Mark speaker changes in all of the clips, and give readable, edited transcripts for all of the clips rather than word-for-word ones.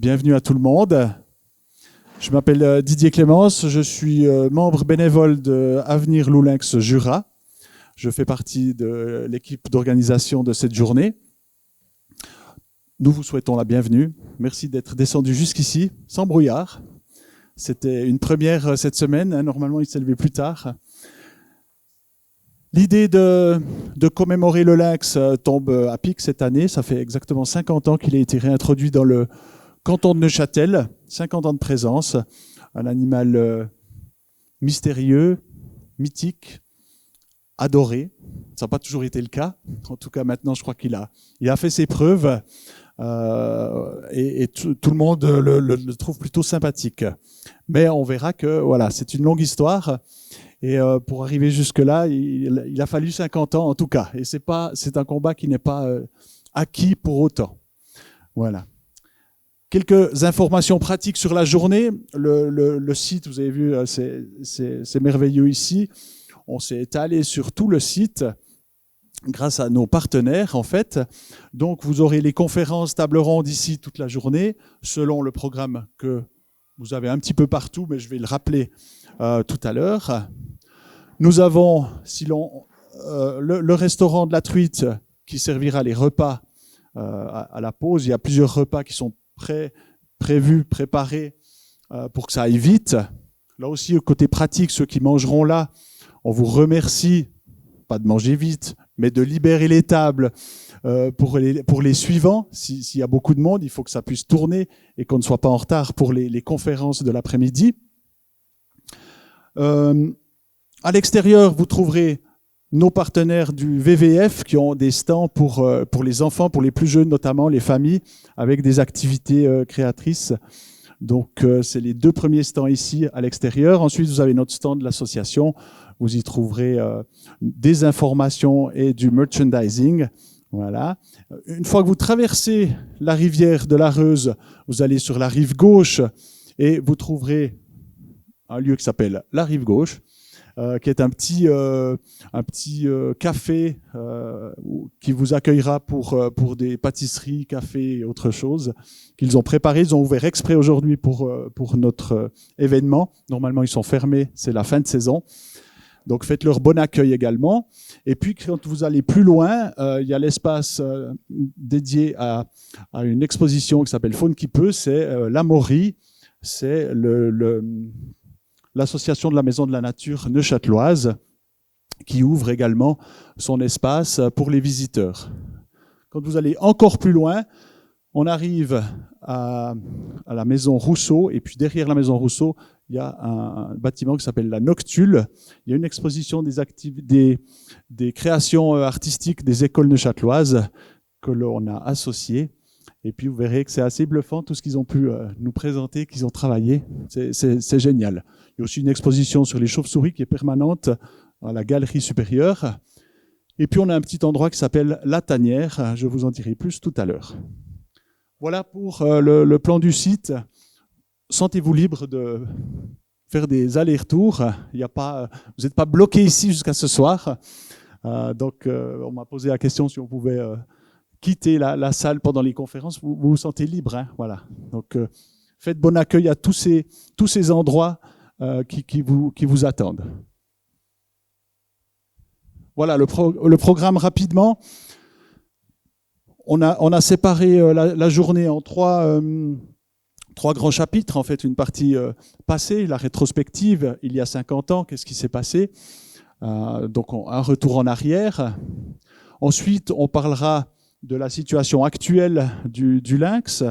Speaker 1: Bienvenue à tout le monde. Je m'appelle Didier Clémence, je suis membre bénévole de Avenir Loulinx Jura. Je fais partie de l'équipe d'organisation de cette journée. Nous vous souhaitons la bienvenue. Merci d'être descendu jusqu'ici, sans brouillard. C'était une première cette semaine, normalement il s'est levé plus tard. L'idée de commémorer le lynx tombe à pic cette année. Ça fait exactement 50 ans qu'il a été réintroduit dans le canton de Neuchâtel. 50 ans de présence. Un animal mystérieux, mythique, adoré. Ça n'a pas toujours été le cas. En tout cas, maintenant, je crois qu'il a fait ses preuves. Et tout le monde le trouve plutôt sympathique. Mais on verra que voilà, c'est une longue histoire. Et pour arriver jusque-là, il a fallu 50 ans en tout cas. Et c'est un combat qui n'est pas acquis pour autant. Voilà. Quelques informations pratiques sur la journée. Le site, vous avez vu, c'est merveilleux ici. On s'est étalé sur tout le site grâce à nos partenaires, en fait. Donc, vous aurez les conférences, tables rondes ici toute la journée, selon le programme que vous avez un petit peu partout, mais je vais le rappeler tout à l'heure. Nous avons le restaurant de la Truite qui servira les repas à la pause. Il y a plusieurs repas qui sont prévus, préparés pour que ça aille vite. Là aussi, au côté pratique, ceux qui mangeront là, on vous remercie, pas de manger vite, mais de libérer les tables pour les suivants. S'il y a beaucoup de monde, il faut que ça puisse tourner et qu'on ne soit pas en retard pour les conférences de l'après-midi. À l'extérieur, vous trouverez nos partenaires du VVF qui ont des stands pour les enfants, pour les plus jeunes notamment, les familles, avec des activités créatrices. Donc, c'est les deux premiers stands ici à l'extérieur. Ensuite, vous avez notre stand de l'association. Vous y trouverez des informations et du merchandising. Voilà. Une fois que vous traversez la rivière de la Reuse, vous allez sur la rive gauche et vous trouverez un lieu qui s'appelle la rive gauche, qui est un petit café qui vous accueillera pour des pâtisseries, cafés et autre chose qu'ils ont préparé. Ils ont ouvert exprès aujourd'hui pour notre événement. Normalement, ils sont fermés, c'est la fin de saison. Donc, faites leur bon accueil également. Et puis, quand vous allez plus loin, il y a l'espace dédié à une exposition qui s'appelle Faune qui peut. C'est l'Amaury. C'est l'association de la Maison de la Nature neuchâteloise qui ouvre également son espace pour les visiteurs. Quand vous allez encore plus loin, on arrive à la Maison Rousseau, et puis derrière la Maison Rousseau, il y a un bâtiment qui s'appelle la Noctule. Il y a une exposition des créations artistiques des écoles neuchâteloises que l'on a associées. Et puis vous verrez que c'est assez bluffant tout ce qu'ils ont pu nous présenter, qu'ils ont travaillé. C'est génial. Il y a aussi une exposition sur les chauves-souris qui est permanente à la galerie supérieure. Et puis on a un petit endroit qui s'appelle La Tanière. Je vous en dirai plus tout à l'heure. Voilà pour le plan du site. Sentez-vous libre de faire des allers-retours. Vous n'êtes pas bloqué ici jusqu'à ce soir. Donc on m'a posé la question si on pouvait quitter la salle pendant les conférences. Vous vous sentez libre, hein, voilà. Donc faites bon accueil à tous ces endroits qui vous attendent. Voilà le programme rapidement. On a séparé la journée en trois grands chapitres. En fait, une partie passée, la rétrospective, il y a 50 ans, qu'est-ce qui s'est passé? Donc un retour en arrière. Ensuite, on parlera de la situation actuelle du lynx,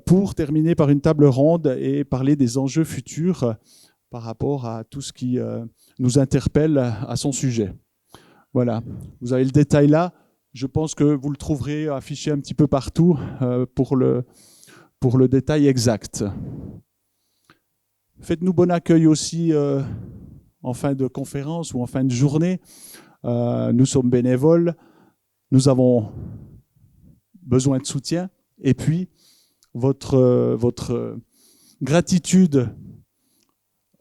Speaker 1: pour terminer par une table ronde et parler des enjeux futurs par rapport à tout ce qui nous interpelle à son sujet. Voilà, vous avez le détail là. Je pense que vous le trouverez affiché un petit peu partout pour le détail exact. Faites-nous bon accueil aussi en fin de conférence ou en fin de journée. Nous sommes bénévoles. Nous avons besoin de soutien. Et puis, votre gratitude,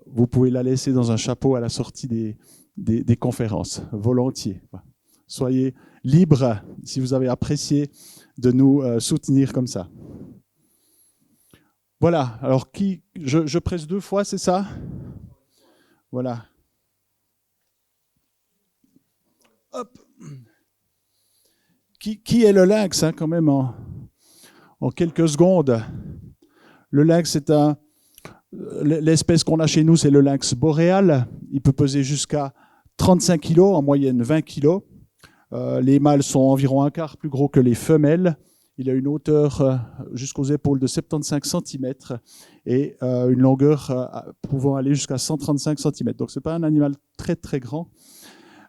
Speaker 1: vous pouvez la laisser dans un chapeau à la sortie des conférences, volontiers. Soyez libres, si vous avez apprécié, de nous soutenir comme ça. Voilà, alors je presse 2 fois, c'est ça? Voilà. Hop. Qui est le lynx, hein, quand même, en quelques secondes? Le lynx, c'est l'espèce qu'on a chez nous, c'est le lynx boréal. Il peut peser jusqu'à 35 kg, en moyenne 20 kg. Les mâles sont environ un quart plus gros que les femelles. Il a une hauteur jusqu'aux épaules de 75 cm et une longueur pouvant aller jusqu'à 135 cm. Donc ce n'est pas un animal très très grand.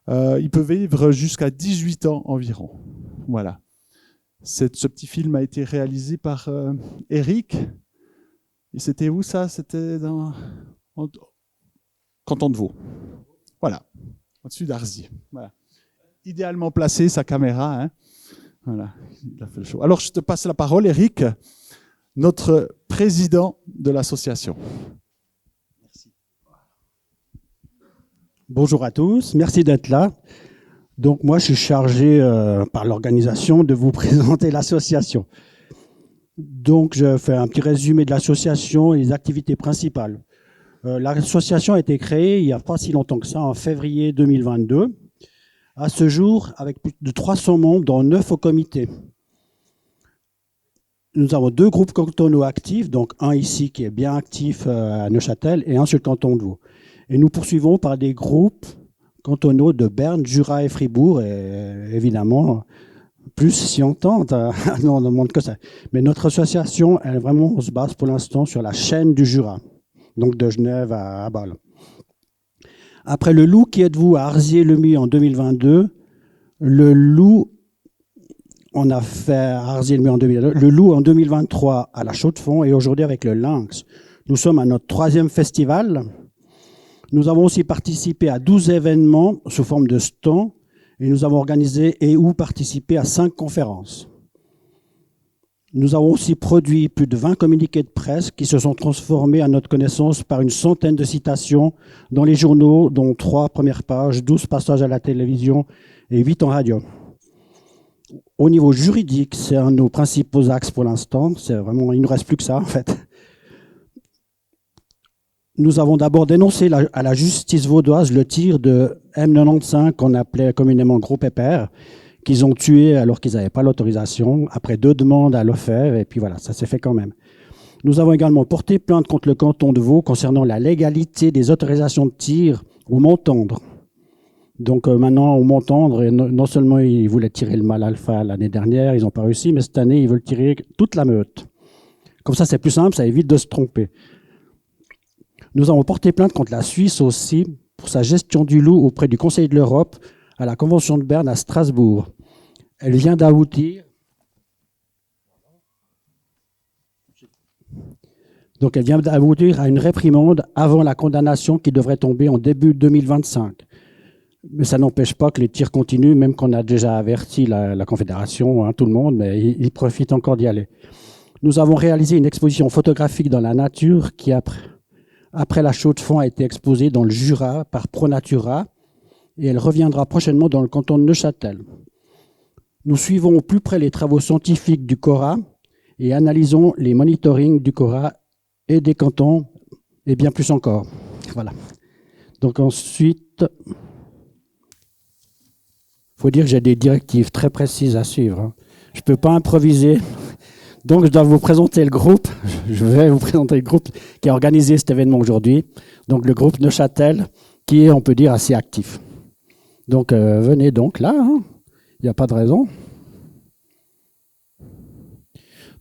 Speaker 1: Il peut vivre jusqu'à 18 ans environ. Voilà. Ce petit film a été réalisé par Eric. Et c'était où ça? C'était dans Canton de Vaud. Voilà, au-dessus d'Arzy. Voilà. Idéalement placé, sa caméra. Hein. Voilà, il a fait le show. Alors, je te passe la parole, Eric, notre président de l'association.
Speaker 2: Merci. Bonjour à tous, merci d'être là. Donc, moi, je suis chargé par l'organisation de vous présenter l'association. Donc, je fais un petit résumé de l'association et les activités principales. L'association a été créée il n'y a pas si longtemps que ça, en février 2022. À ce jour, avec plus de 300 membres, dont 9 au comité. Nous avons 2 groupes cantonaux actifs, donc un ici qui est bien actif à Neuchâtel et un sur le canton de Vaud. Et nous poursuivons par des groupes cantonaux de Berne, Jura et Fribourg, et évidemment, plus si on tente, non, on ne montre que ça. Mais notre association, elle vraiment, on se base pour l'instant sur la chaîne du Jura, donc de Genève à Bâle. Après le Loup, qui êtes-vous à Arzier-le-Muy en 2022, le Loup, on a fait Arzier-le-Muy en 2022, le Loup en 2023 à la Chaux-de-Fonds et aujourd'hui avec le Lynx. Nous sommes à notre 3e festival. Nous avons aussi participé à 12 événements sous forme de stands et nous avons organisé et ou participé à 5 conférences. Nous avons aussi produit plus de 20 communiqués de presse qui se sont transformés à notre connaissance par une centaine de citations dans les journaux, dont 3 premières pages, 12 passages à la télévision et 8 en radio. Au niveau juridique, c'est un de nos principaux axes pour l'instant. C'est vraiment, il ne nous reste plus que ça, en fait. Nous avons d'abord dénoncé à la justice vaudoise le tir de M95, qu'on appelait communément Gros Pépère, qu'ils ont tué alors qu'ils n'avaient pas l'autorisation, après 2 demandes à l'OFEV, et puis voilà, ça s'est fait quand même. Nous avons également porté plainte contre le canton de Vaud concernant la légalité des autorisations de tir au Montendre. Donc maintenant, au Montendre, non seulement ils voulaient tirer le mâle alpha l'année dernière, ils n'ont pas réussi, mais cette année, ils veulent tirer toute la meute. Comme ça, c'est plus simple, ça évite de se tromper. Nous avons porté plainte contre la Suisse aussi pour sa gestion du loup auprès du Conseil de l'Europe à la Convention de Berne à Strasbourg. Elle vient d'aboutir. Donc elle vient d'aboutir à une réprimande avant la condamnation qui devrait tomber en début 2025. Mais ça n'empêche pas que les tirs continuent, même qu'on a déjà averti la Confédération, hein, tout le monde, mais ils profitent encore d'y aller. Nous avons réalisé une exposition photographique dans la nature qui, après la Chaux-de-Fonds, a été exposée dans le Jura par ProNatura et elle reviendra prochainement dans le canton de Neuchâtel. Nous suivons au plus près les travaux scientifiques du CORA et analysons les monitorings du CORA et des cantons et bien plus encore. Voilà. Donc ensuite, il faut dire que j'ai des directives très précises à suivre. Je ne peux pas improviser. Donc je dois vous présenter le groupe. Je vais vous présenter le groupe qui a organisé cet événement aujourd'hui. Donc le groupe Neuchâtel, qui est, on peut dire, assez actif. Donc venez donc là, hein. Il n'y a pas de raison.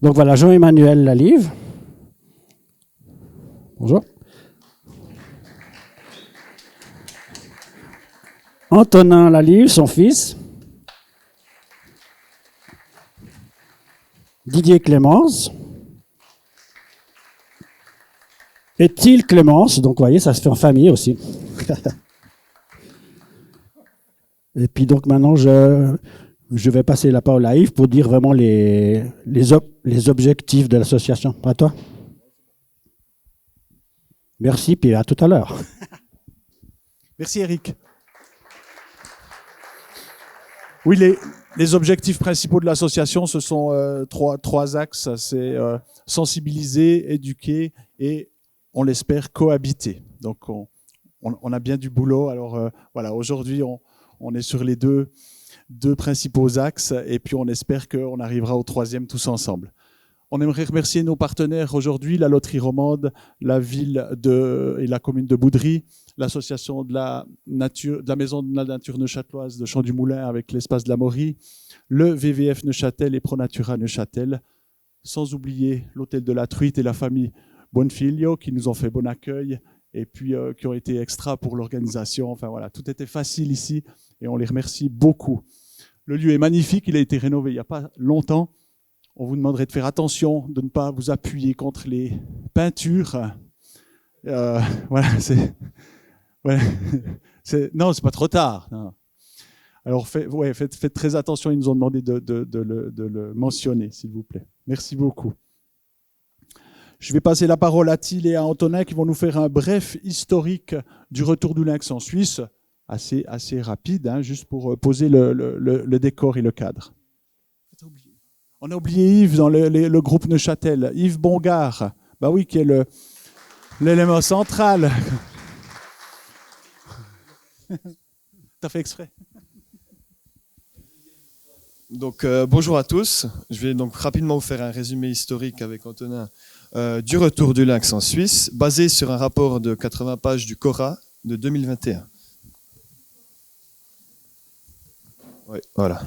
Speaker 2: Donc voilà, Jean-Emmanuel Lalive. Bonjour. Antonin Lalive, son fils. Didier Clémence. Et Thiel Clémence. Donc vous voyez, ça se fait en famille aussi. Et puis donc maintenant, je vais passer la parole à Yves pour dire vraiment les objectifs de l'association. À toi. Merci, puis à tout à l'heure.
Speaker 1: Merci Eric. Oui, les objectifs principaux de l'association, ce sont trois axes. C'est sensibiliser, éduquer et, on l'espère, cohabiter. Donc, on a bien du boulot. Alors, voilà, aujourd'hui, on est sur les deux principaux axes et puis on espère qu'on arrivera au troisième tous ensemble. On aimerait remercier nos partenaires aujourd'hui, la Loterie Romande, la ville et la commune de Boudry, l'association de la Maison de la Nature neuchâteloise de Champ du Moulin avec l'espace de la Maurie, le VVF Neuchâtel et Pronatura Neuchâtel, sans oublier l'hôtel de la Truite et la famille Bonfiglio qui nous ont fait bon accueil et puis qui ont été extra pour l'organisation. Enfin voilà, tout était facile ici et on les remercie beaucoup. Le lieu est magnifique, il a été rénové il n'y a pas longtemps. On vous demanderait de faire attention, de ne pas vous appuyer contre les peintures. Voilà, non, c'est pas trop tard. Non. Alors faites très attention, ils nous ont demandé de le mentionner, s'il vous plaît. Merci beaucoup. Je vais passer la parole à Thiel et à Antonin qui vont nous faire un bref historique du retour du lynx en Suisse, assez rapide, hein, juste pour poser le décor et le cadre. On a oublié Yves dans le groupe Neuchâtel, Yves Bongard, bah oui, qui est l'élément central. T'as fait exprès.
Speaker 3: Donc bonjour à tous, je vais donc rapidement vous faire un résumé historique avec Antonin du retour du lynx en Suisse, basé sur un rapport de 80 pages du CORA de 2021. Oui, voilà.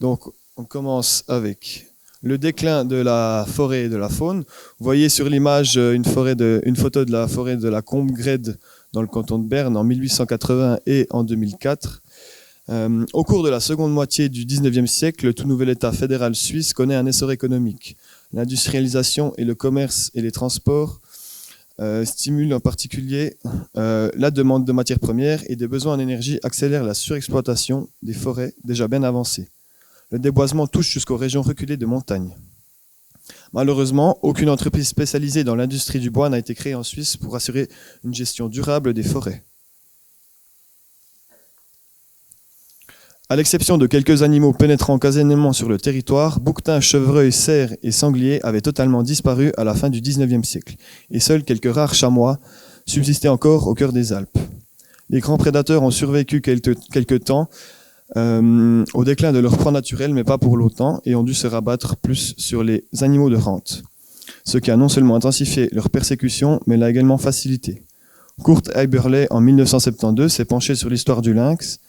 Speaker 3: Donc on commence avec le déclin de la forêt et de la faune. Vous voyez sur l'image une photo de la forêt de la Combe-Grède dans le canton de Berne en 1880 et en 2004. Au cours de la seconde moitié du XIXe siècle, le tout nouvel État fédéral suisse connaît un essor économique. L'industrialisation et le commerce et les transports stimulent en particulier la demande de matières premières et des besoins en énergie accélèrent la surexploitation des forêts déjà bien avancées. Le déboisement touche jusqu'aux régions reculées de montagne. Malheureusement, aucune entreprise spécialisée dans l'industrie du bois n'a été créée en Suisse pour assurer une gestion durable des forêts. À l'exception de quelques animaux pénétrant occasionnellement sur le territoire, bouquetins, chevreuils, cerfs et sangliers avaient totalement disparu à la fin du XIXe siècle, et seuls quelques rares chamois subsistaient encore au cœur des Alpes. Les grands prédateurs ont survécu quelque temps au déclin de leur proie naturelle, mais pas pour longtemps, et ont dû se rabattre plus sur les animaux de rente, ce qui a non seulement intensifié leur persécution, mais l'a également facilité. Kurt Eberle, en 1972, s'est penché sur l'histoire du lynx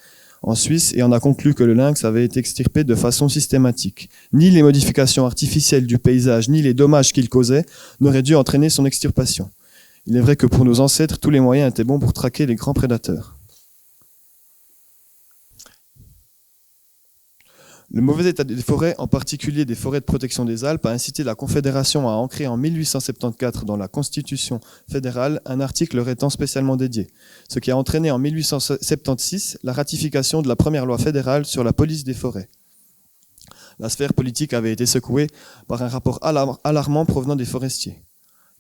Speaker 3: en Suisse et en a conclu que le lynx avait été extirpé de façon systématique. Ni les modifications artificielles du paysage, ni les dommages qu'il causait n'auraient dû entraîner son extirpation. Il est vrai que pour nos ancêtres, tous les moyens étaient bons pour traquer les grands prédateurs. Le mauvais état des forêts, en particulier des forêts de protection des Alpes, a incité la Confédération à ancrer en 1874 dans la Constitution fédérale un article leur étant spécialement dédié, ce qui a entraîné en 1876 la ratification de la première loi fédérale sur la police des forêts. La sphère politique avait été secouée par un rapport alarmant provenant des forestiers.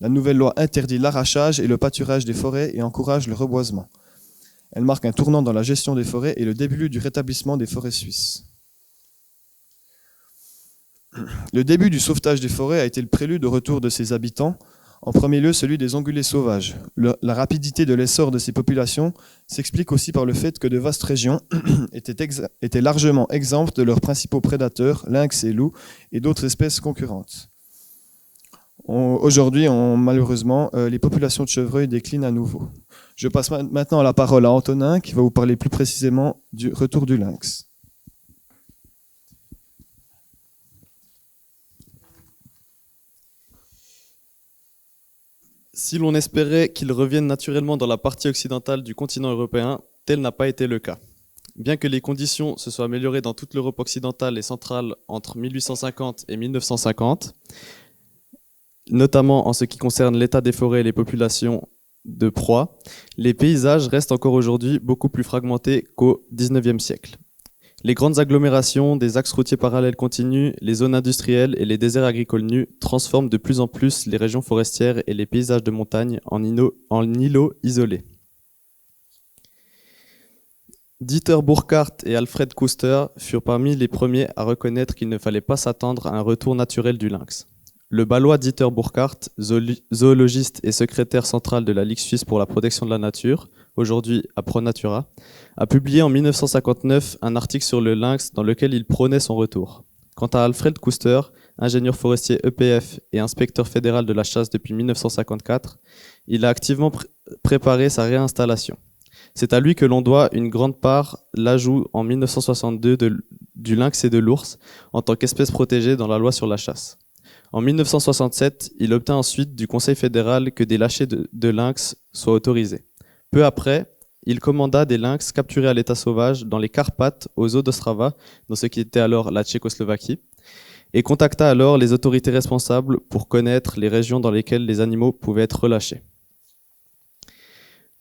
Speaker 3: La nouvelle loi interdit l'arrachage et le pâturage des forêts et encourage le reboisement. Elle marque un tournant dans la gestion des forêts et le début du rétablissement des forêts suisses. Le début du sauvetage des forêts a été le prélude au retour de ses habitants, en premier lieu celui des ongulés sauvages. La rapidité de l'essor de ces populations s'explique aussi par le fait que de vastes régions étaient largement exemptes de leurs principaux prédateurs, lynx et loups, et d'autres espèces concurrentes. Aujourd'hui, malheureusement, les populations de chevreuils déclinent à nouveau. Je passe maintenant la parole à Antonin, qui va vous parler plus précisément du retour du lynx.
Speaker 4: Si l'on espérait qu'il revienne naturellement dans la partie occidentale du continent européen, tel n'a pas été le cas. Bien que les conditions se soient améliorées dans toute l'Europe occidentale et centrale entre 1850 et 1950, notamment en ce qui concerne l'état des forêts et les populations de proies, les paysages restent encore aujourd'hui beaucoup plus fragmentés qu'au XIXe siècle. Les grandes agglomérations, des axes routiers parallèles continus, les zones industrielles et les déserts agricoles nus transforment de plus en plus les régions forestières et les paysages de montagne en îlots isolés. Dieter Burkhardt et Alfred Kuster furent parmi les premiers à reconnaître qu'il ne fallait pas s'attendre à un retour naturel du lynx. Le Balois Dieter Burkhardt, zoologiste et secrétaire central de la Ligue suisse pour la protection de la nature, aujourd'hui à ProNatura, a publié en 1959 un article sur le lynx dans lequel il prônait son retour. Quant à Alfred Kuster, ingénieur forestier EPF et inspecteur fédéral de la chasse depuis 1954, il a activement préparé sa réinstallation. C'est à lui que l'on doit une grande part l'ajout en 1962 du lynx et de l'ours en tant qu'espèce protégée dans la loi sur la chasse. En 1967, il obtint ensuite du Conseil fédéral que des lâchers de lynx soient autorisés. Peu après, il commanda des lynx capturés à l'état sauvage dans les Carpates aux eaux d'Ostrava, dans ce qui était alors la Tchécoslovaquie, et contacta alors les autorités responsables pour connaître les régions dans lesquelles les animaux pouvaient être relâchés.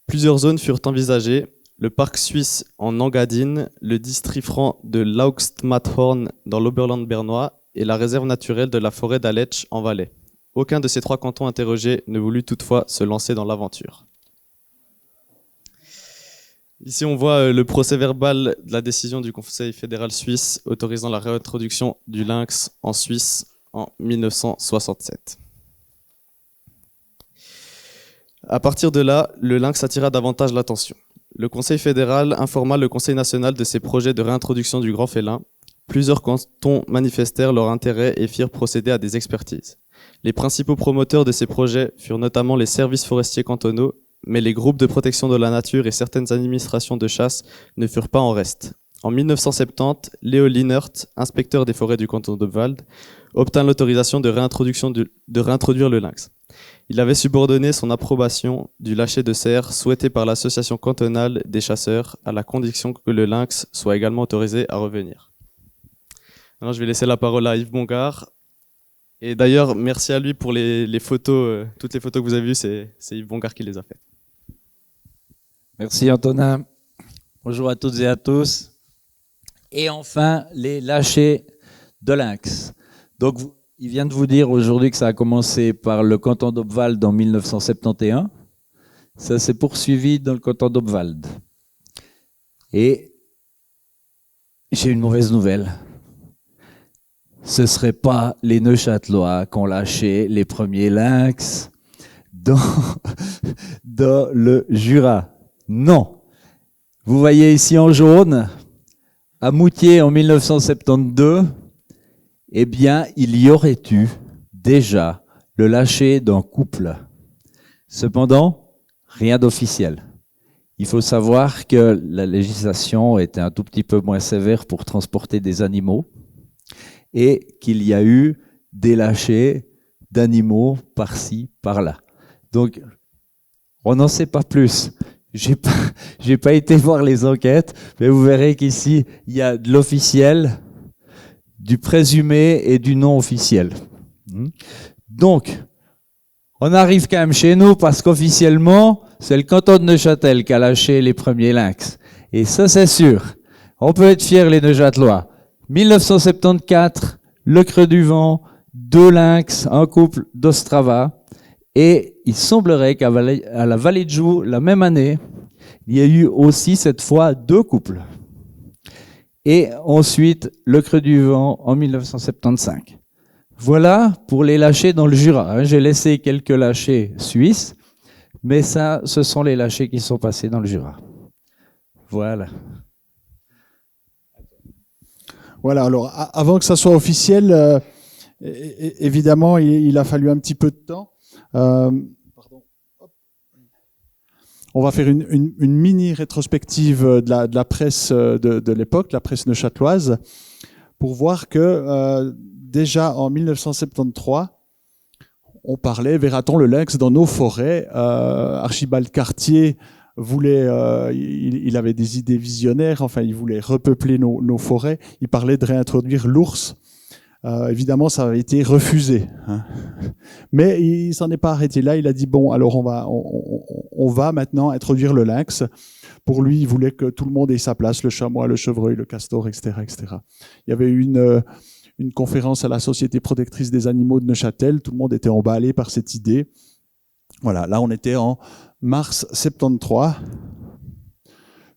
Speaker 4: Plusieurs zones furent envisagées, le parc suisse en Engadine, le district franc de Laugst-Matthorn dans l'Oberland bernois et la réserve naturelle de la forêt d'Aletsch en Valais. Aucun de ces 3 cantons interrogés ne voulut toutefois se lancer dans l'aventure. Ici, on voit le procès-verbal de la décision du Conseil fédéral suisse autorisant la réintroduction du lynx en Suisse en 1967. À partir de là, le lynx attira davantage l'attention. Le Conseil fédéral informa le Conseil national de ses projets de réintroduction du grand félin. Plusieurs cantons manifestèrent leur intérêt et firent procéder à des expertises. Les principaux promoteurs de ces projets furent notamment les services forestiers cantonaux, mais les groupes de protection de la nature et certaines administrations de chasse ne furent pas en reste. En 1970, Léo Linert, inspecteur des forêts du canton d'Obwald, obtint l'autorisation de réintroduire le lynx. Il avait subordonné son approbation du lâcher de cerf souhaité par l'association cantonale des chasseurs à la condition que le lynx soit également autorisé à revenir. Alors, je vais laisser la parole à Yves Bongard. Et d'ailleurs, merci à lui pour les photos, toutes les photos que vous avez vues, c'est Yves Bongard qui les a faites.
Speaker 5: Merci Antonin. Bonjour à toutes et à tous. Et enfin, les lâchers de lynx. Donc, il vient de vous dire aujourd'hui que ça a commencé par le canton d'Obwald en 1971. Ça s'est poursuivi dans le canton d'Obwald. Et j'ai une mauvaise nouvelle. Ce ne seraient pas les Neuchâtelois qui ont lâché les premiers lynx dans le Jura. Non. Vous voyez ici en jaune, à Moutier en 1972, eh bien, il y aurait eu déjà le lâcher d'un couple. Cependant, rien d'officiel. Il faut savoir que la législation était un tout petit peu moins sévère pour transporter des animaux et qu'il y a eu des lâchers d'animaux par-ci, par-là. Donc, on n'en sait pas plus. J'ai pas été voir les enquêtes, mais vous verrez qu'ici, il y a de l'officiel, du présumé et du non officiel. Donc, on arrive quand même chez nous parce qu'officiellement, c'est le canton de Neuchâtel qui a lâché les premiers lynx. Et ça, c'est sûr. On peut être fiers, les Neuchâtelois. 1974, le Creux du Vent, 2 lynx, un couple d'Ostrava. Et il semblerait qu'à la Vallée de Joux, la même année, il y a eu aussi cette fois 2 couples. Et ensuite, le Creux du Vent en 1975. Voilà pour les lâchers dans le Jura. J'ai laissé quelques lâchers suisses, mais ça, ce sont les lâchers qui sont passés dans le Jura. Voilà.
Speaker 1: Voilà, alors avant que ça soit officiel, évidemment, il a fallu un petit peu de temps. On va faire une mini rétrospective de la presse de l'époque, la presse neuchâteloise, pour voir que déjà en 1973, on parlait, verra-t-on le lynx dans nos forêts. Archibald Cartier voulait, il avait des idées visionnaires, enfin il voulait repeupler nos forêts. Il parlait de réintroduire l'ours. Évidemment, ça avait été refusé, hein. Mais il s'en est pas arrêté là. Il a dit bon, alors on va maintenant introduire le lynx. Pour lui, il voulait que tout le monde ait sa place, le chamois, le chevreuil, le castor, etc., etc. Il y avait eu une conférence à la Société protectrice des animaux de Neuchâtel. Tout le monde était emballé par cette idée. Voilà, là on était en mars 73.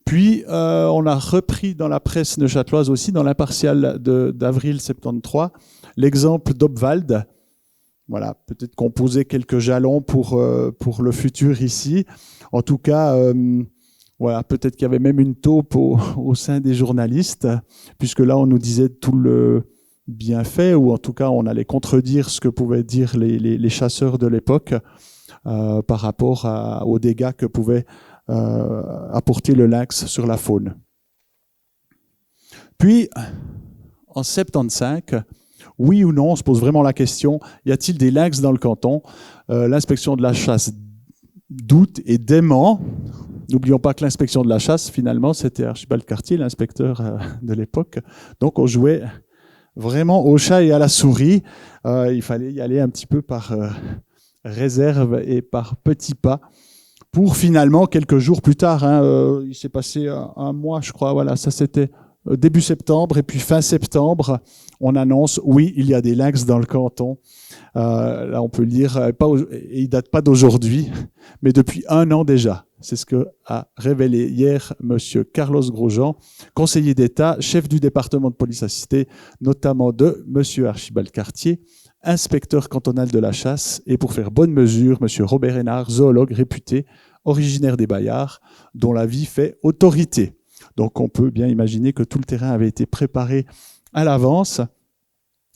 Speaker 1: Puis, on a repris dans la presse neuchâteloise aussi, dans l'impartial d'avril 73, l'exemple d'Obwald. Voilà, peut-être qu'on posait quelques jalons pour le futur ici. En tout cas, voilà, peut-être qu'il y avait même une taupe au sein des journalistes, puisque là, on nous disait tout le bienfait, ou en tout cas, on allait contredire ce que pouvaient dire les chasseurs de l'époque par rapport aux dégâts que pouvait apporter le lynx sur la faune. Puis, en 75, oui ou non, on se pose vraiment la question, y a-t-il des lynx dans le canton? L'inspection de la chasse doute et dément. N'oublions pas que l'inspection de la chasse, finalement, c'était Archibald Cartier, l'inspecteur de l'époque. Donc, on jouait vraiment au chat et à la souris. Il fallait y aller un petit peu par réserve et par petits pas. Pour finalement, quelques jours plus tard, il s'est passé un mois, je crois, voilà, ça c'était début septembre, et puis fin septembre, on annonce, oui, il y a des lynx dans le canton. Là, on peut le dire, et il ne date pas d'aujourd'hui, mais depuis 1 an déjà. C'est ce que a révélé hier monsieur Carlos Grosjean, conseiller d'État, chef du département de police assistée, notamment de monsieur Archibald Cartier, inspecteur cantonal de la chasse, et pour faire bonne mesure, monsieur Robert Hénard, zoologue réputé, originaire des Bayards, dont la vie fait autorité. Donc on peut bien imaginer que tout le terrain avait été préparé à l'avance.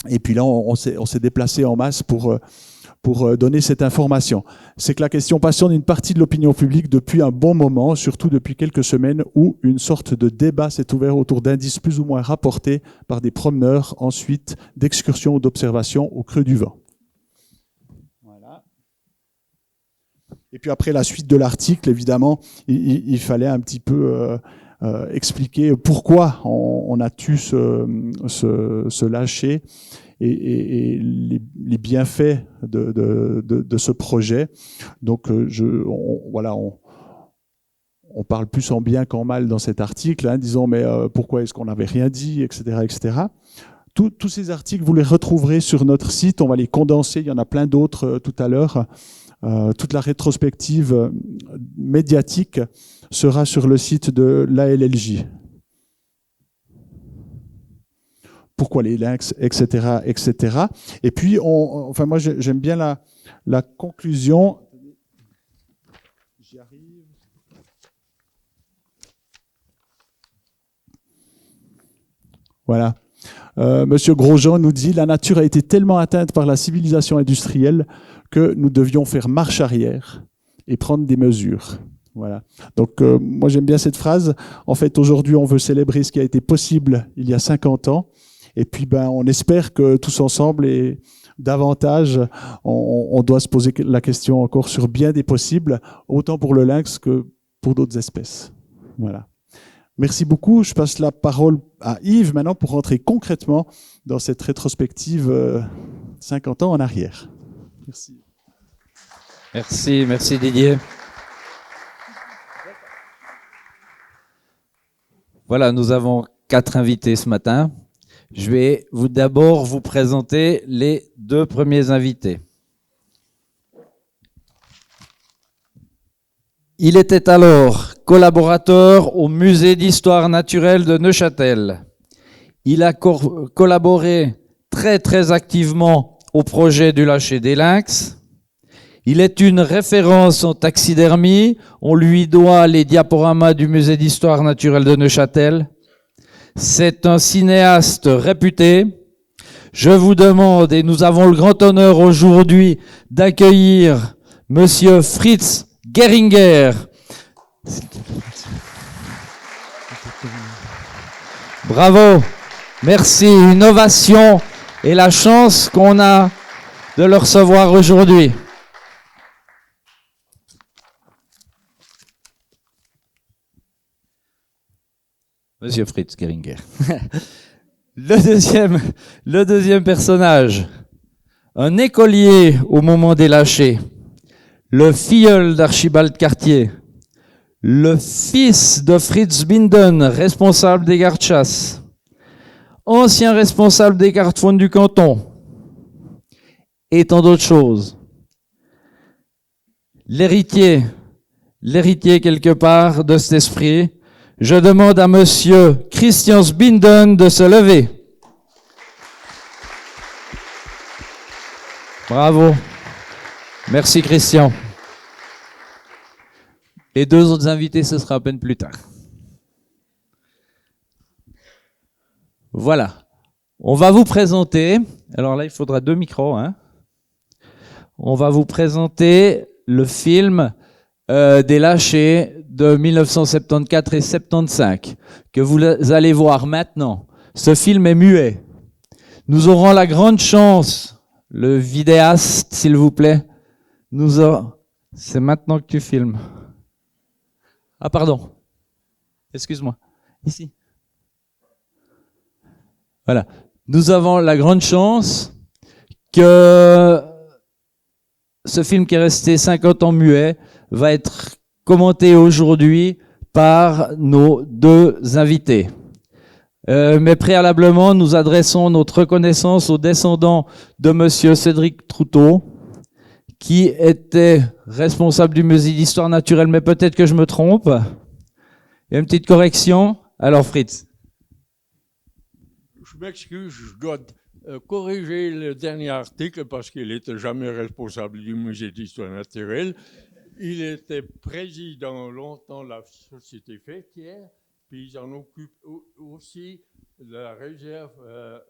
Speaker 1: Et puis là, on s'est déplacé en masse pour donner cette information. C'est que la question passionne une partie de l'opinion publique depuis un bon moment, surtout depuis quelques semaines, où une sorte de débat s'est ouvert autour d'indices plus ou moins rapportés par des promeneurs, ensuite d'excursions ou d'observations au creux du vent. Voilà. Et puis après la suite de l'article, évidemment, il fallait un petit peu expliquer pourquoi on a dû se lâcher et les bienfaits de ce projet. Donc, on parle plus en bien qu'en mal dans cet article, disons, mais pourquoi est-ce qu'on n'avait rien dit, etc., etc. Tous ces articles, vous les retrouverez sur notre site. On va les condenser. Il y en a plein d'autres tout à l'heure. Toute la rétrospective médiatique sera sur le site de l'ALLJ. Pourquoi les lynx, etc., etc. Et puis, moi, j'aime bien la conclusion. J'y arrive. Voilà. Monsieur Grosjean nous dit « La nature a été tellement atteinte par la civilisation industrielle que nous devions faire marche arrière et prendre des mesures. » Voilà. Donc, moi, j'aime bien cette phrase. En fait, aujourd'hui, on veut célébrer ce qui a été possible il y a 50 ans. Et puis, on espère que tous ensemble et davantage, on doit se poser la question encore sur bien des possibles, autant pour le lynx que pour d'autres espèces. Voilà. Merci beaucoup. Je passe la parole à Yves maintenant pour rentrer concrètement dans cette rétrospective 50 ans en arrière. Merci.
Speaker 5: Merci Didier. Voilà, nous avons 4 invités ce matin. Je vais d'abord vous présenter les 2 premiers invités. Il était alors collaborateur au Musée d'histoire naturelle de Neuchâtel. Il a collaboré très activement au projet du lâcher des lynx. Il est une référence en taxidermie. On lui doit les diaporamas du Musée d'histoire naturelle de Neuchâtel. C'est un cinéaste réputé. Je vous demande, et nous avons le grand honneur aujourd'hui d'accueillir monsieur Fritz Geringer. Bravo, merci, une ovation et la chance qu'on a de le recevoir aujourd'hui. Monsieur Fritz Geringer. Le deuxième personnage, un écolier au moment des lâchers, le filleul d'Archibald Cartier, le fils de Fritz Binden, responsable des gardes-chasse, ancien responsable des gardes-faunes du canton, et tant d'autres choses. L'héritier quelque part de cet esprit, Je demande à monsieur Christian Sbinden de se lever. Bravo. Merci Christian. Les deux autres invités, ce sera à peine plus tard. Voilà. On va vous présenter, alors là il faudra 2 micros, hein. On va vous présenter le film des Lâchés de 1974 et 75 que vous allez voir maintenant. Ce film est muet. Nous aurons la grande chance, le vidéaste s'il vous plaît, c'est maintenant que tu filmes. Ah pardon, excuse-moi, ici. Voilà, nous avons la grande chance que ce film qui est resté 50 ans muet va être commenté aujourd'hui par nos 2 invités. Mais préalablement, nous adressons notre reconnaissance aux descendants de monsieur Cédric Troutot, qui était responsable du musée d'histoire naturelle, mais peut-être que je me trompe. Il y a une petite correction. Alors Fritz.
Speaker 6: Je m'excuse, je dois corriger le dernier article parce qu'il n'était jamais responsable du musée d'histoire naturelle. Il était président longtemps de la société faîtière, puis ils en occupent aussi la réserve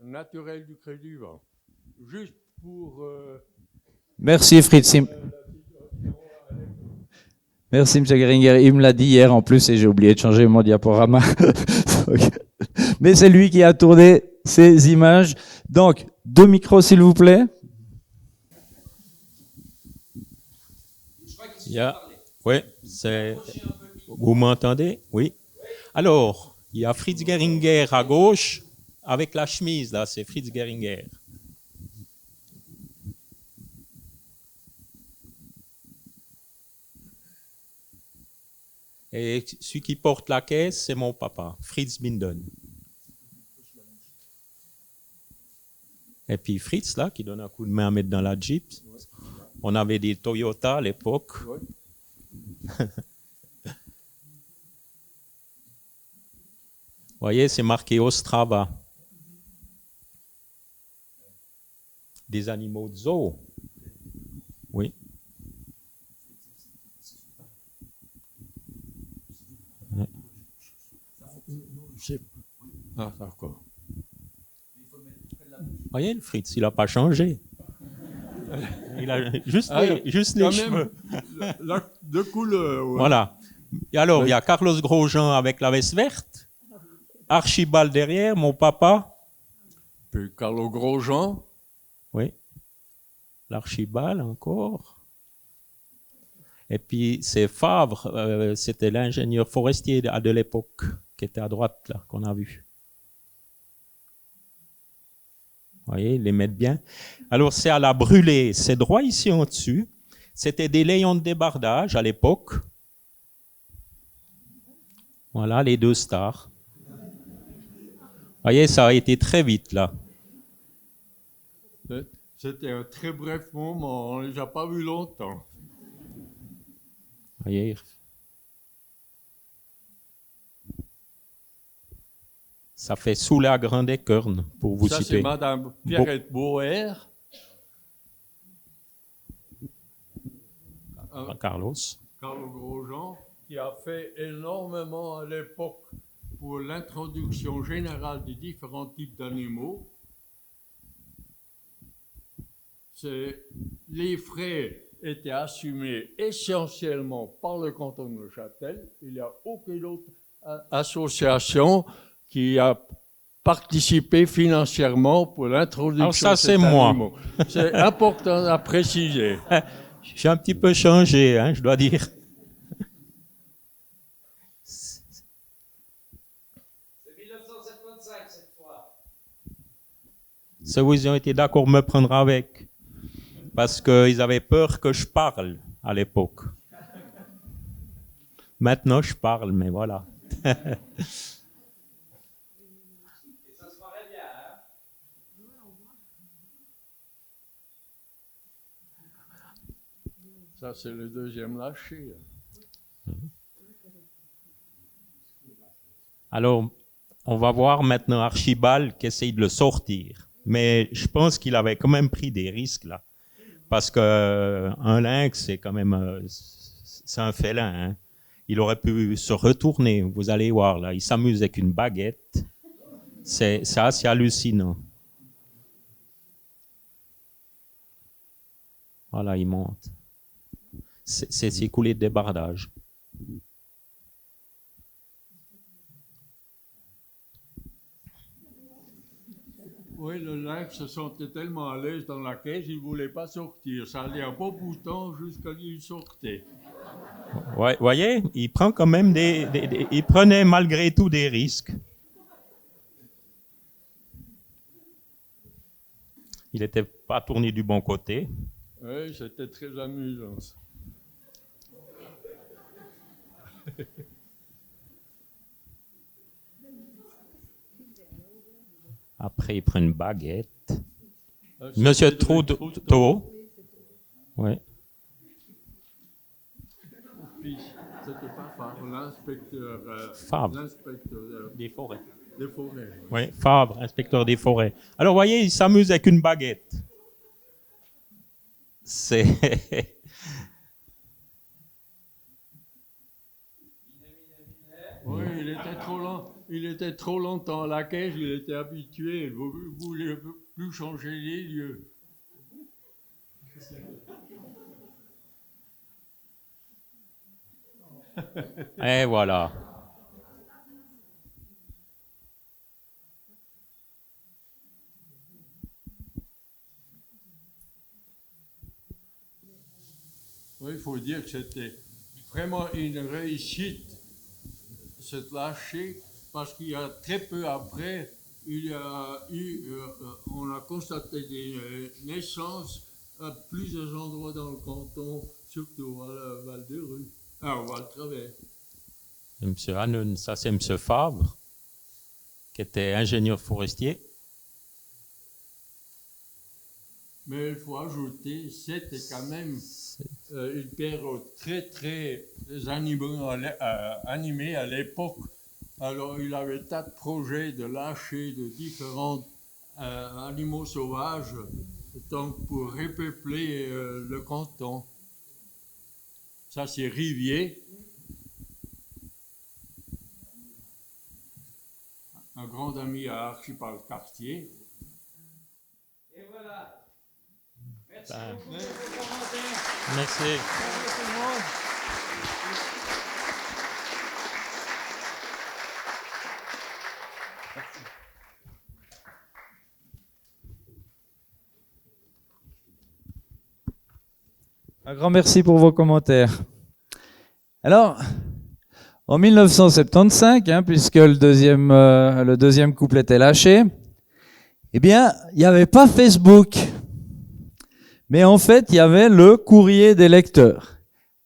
Speaker 6: naturelle du Cré du Vent. Juste pour...
Speaker 5: Merci Fritz. Merci M. Geringer. Il me l'a dit hier en plus et j'ai oublié de changer mon diaporama. Mais c'est lui qui a tourné ces images. Donc, 2 micros s'il vous plaît.
Speaker 7: Oui, c'est... Vous m'entendez? Oui. Alors, il y a Fritz Geringer à gauche avec la chemise, là, c'est Fritz Geringer. Et celui qui porte la caisse, c'est mon papa, Fritz Binden. Et puis Fritz, là, qui donne un coup de main à mettre dans la Jeep. On avait des Toyota à l'époque. Vous voyez, c'est marqué Ostrava. Des animaux de zoo. Oui.
Speaker 6: Ah, d'accord.
Speaker 7: Vous voyez, le Fritz, il n'a pas changé. Il a juste les cheveux.
Speaker 6: De couleur. Ouais.
Speaker 7: Voilà. Et alors, il y a Carlos Grosjean avec la veste verte. Archibald derrière, mon papa.
Speaker 6: Puis Carlo Grosjean.
Speaker 7: Oui. L'Archibald encore. Et puis, c'est Favre, c'était l'ingénieur forestier de l'époque, qui était à droite, là, qu'on a vu. Vous voyez, ils les mettent bien. Alors, c'est à la brûlée. C'est droit ici en dessus. C'était des layons de débardage à l'époque. Voilà, les 2 stars. Vous voyez, ça a été très vite, là.
Speaker 6: C'était un très bref moment. On ne les a pas vus longtemps.
Speaker 7: Vous voyez. Ça fait sous la grande écorne, pour vous
Speaker 6: Ça,
Speaker 7: citer.
Speaker 6: c'est Madame Pierrette Bauer.
Speaker 7: Carlos.
Speaker 6: Carlo Grosjean, qui a fait énormément à l'époque pour l'introduction générale des différents types d'animaux. Les frais étaient assumés essentiellement par le canton de Neuchâtel. Il n'y a aucune autre association qui a participé financièrement pour l'introduction de
Speaker 7: ça,
Speaker 6: cet
Speaker 7: c'est moi.
Speaker 6: animal. C'est important à préciser.
Speaker 7: J'ai un petit peu changé, hein, je dois dire.
Speaker 5: C'est 1975 cette fois.
Speaker 7: Ceux où ils ont été d'accord me prendre avec. Parce qu'ils avaient peur que je parle à l'époque. Maintenant, je parle, mais voilà.
Speaker 6: Ça, c'est le deuxième lâché.
Speaker 7: Alors, on va voir maintenant Archibald qui essaye de le sortir. Mais je pense qu'il avait quand même pris des risques là. Parce que un lynx, c'est quand même, c'est un félin. Hein. Il aurait pu se retourner. Vous allez voir là, il s'amuse avec une baguette. C'est assez hallucinant. Voilà, il monte. C'est coulé de débardage.
Speaker 6: Oui, le lynx se sentait tellement à l'aise dans la caisse, il ne voulait pas sortir. Ça allait un beau bout de temps jusqu'à ce qu'il sortait.
Speaker 7: Ouais, voyez, il prend quand même il prenait malgré tout des risques. Il n'était pas tourné du bon côté.
Speaker 6: Oui, c'était très amusant.
Speaker 7: Après, il prend une baguette. Monsieur Troutot. Oui.
Speaker 6: C'était pas Fabre, l'inspecteur.
Speaker 7: Fabre.
Speaker 6: L'inspecteur
Speaker 7: Des forêts.
Speaker 6: des forêts.
Speaker 7: Oui, Fabre, inspecteur des forêts. Alors, voyez, il s'amuse avec une baguette. C'est...
Speaker 6: Oui, il était trop longtemps à la caisse, il était habitué, il ne voulait plus changer les lieux.
Speaker 7: Et voilà.
Speaker 6: Oui, il faut dire que c'était vraiment une réussite, cette lâcher, parce qu'il y a très peu après, il y a eu, on a constaté des naissances à plusieurs endroits dans le canton, surtout à Val-de-Rue, au Val-Travers.
Speaker 7: Monsieur Hannon, ça c'est Monsieur Fabre, qui était ingénieur forestier.
Speaker 6: Mais il faut ajouter, c'était quand même une période très animée à l'époque. Alors il avait tas de projets de lâcher de différents animaux sauvages donc pour repeupler le canton. Ça c'est Rivier, un grand ami à Archibald Cartier.
Speaker 8: Et voilà. Merci
Speaker 7: Ben,
Speaker 8: beaucoup pour vos commentaires.
Speaker 7: Merci.
Speaker 8: Merci tout le monde.
Speaker 5: Un grand merci pour vos commentaires. Alors, en 1975, puisque le deuxième couple était lâché, eh bien, il n'y avait pas Facebook. Mais en fait, il y avait le courrier des lecteurs.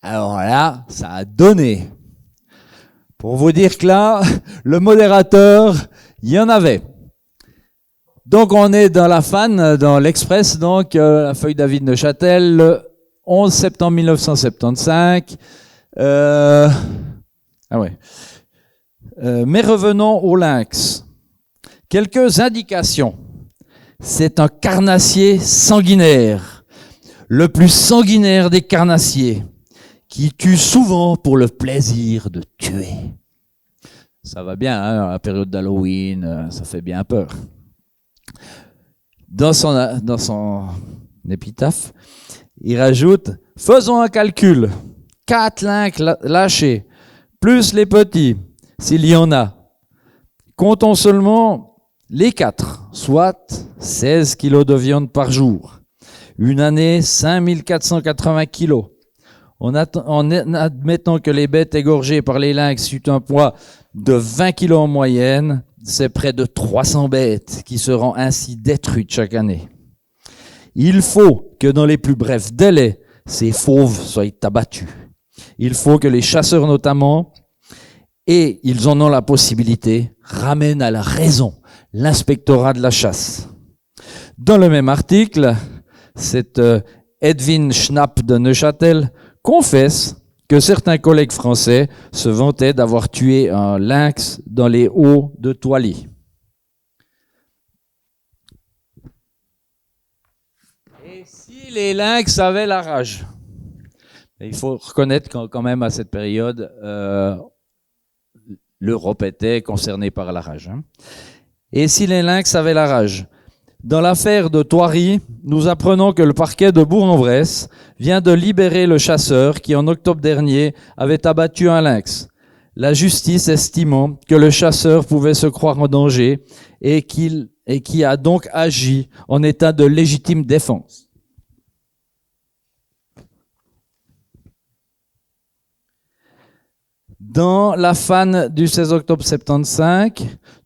Speaker 5: Alors là, ça a donné. Pour vous dire que là, le modérateur, il y en avait. Donc, on est dans la FAN, dans l'Express, donc la feuille David Neuchâtel, le 11 septembre 1975. Mais revenons au lynx. Quelques indications. C'est un carnassier sanguinaire, le plus sanguinaire des carnassiers, qui tue souvent pour le plaisir de tuer. Ça va bien, à la période d'Halloween, ça fait bien peur. Dans son épitaphe, il rajoute « Faisons un calcul. 4 lynx lâchés, plus les petits, s'il y en a. Comptons seulement les 4, soit 16 kilos de viande par jour. Une année, 5480 kilos. En admettant que les bêtes égorgées par les lynx euent un poids de 20 kilos en moyenne, c'est près de 300 bêtes qui seront ainsi détruites chaque année. Il faut que dans les plus brefs délais, ces fauves soient abattus. Il faut que les chasseurs notamment, et ils en ont la possibilité, ramènent à la raison l'inspectorat de la chasse. Dans le même article, cet Edwin Schnapp de Neuchâtel confesse que certains collègues français se vantaient d'avoir tué un lynx dans les hauts de Toily. Et si les lynx avaient la rage? Il faut reconnaître quand même à cette période, l'Europe était concernée par la rage. Et si les lynx avaient la rage? Dans l'affaire de Thoiry, nous apprenons que le parquet de Bourg-en-Bresse vient de libérer le chasseur qui, en octobre dernier, avait abattu un lynx. La justice estimant que le chasseur pouvait se croire en danger et qui a donc agi en état de légitime défense. Dans la Fan du 16 octobre 75,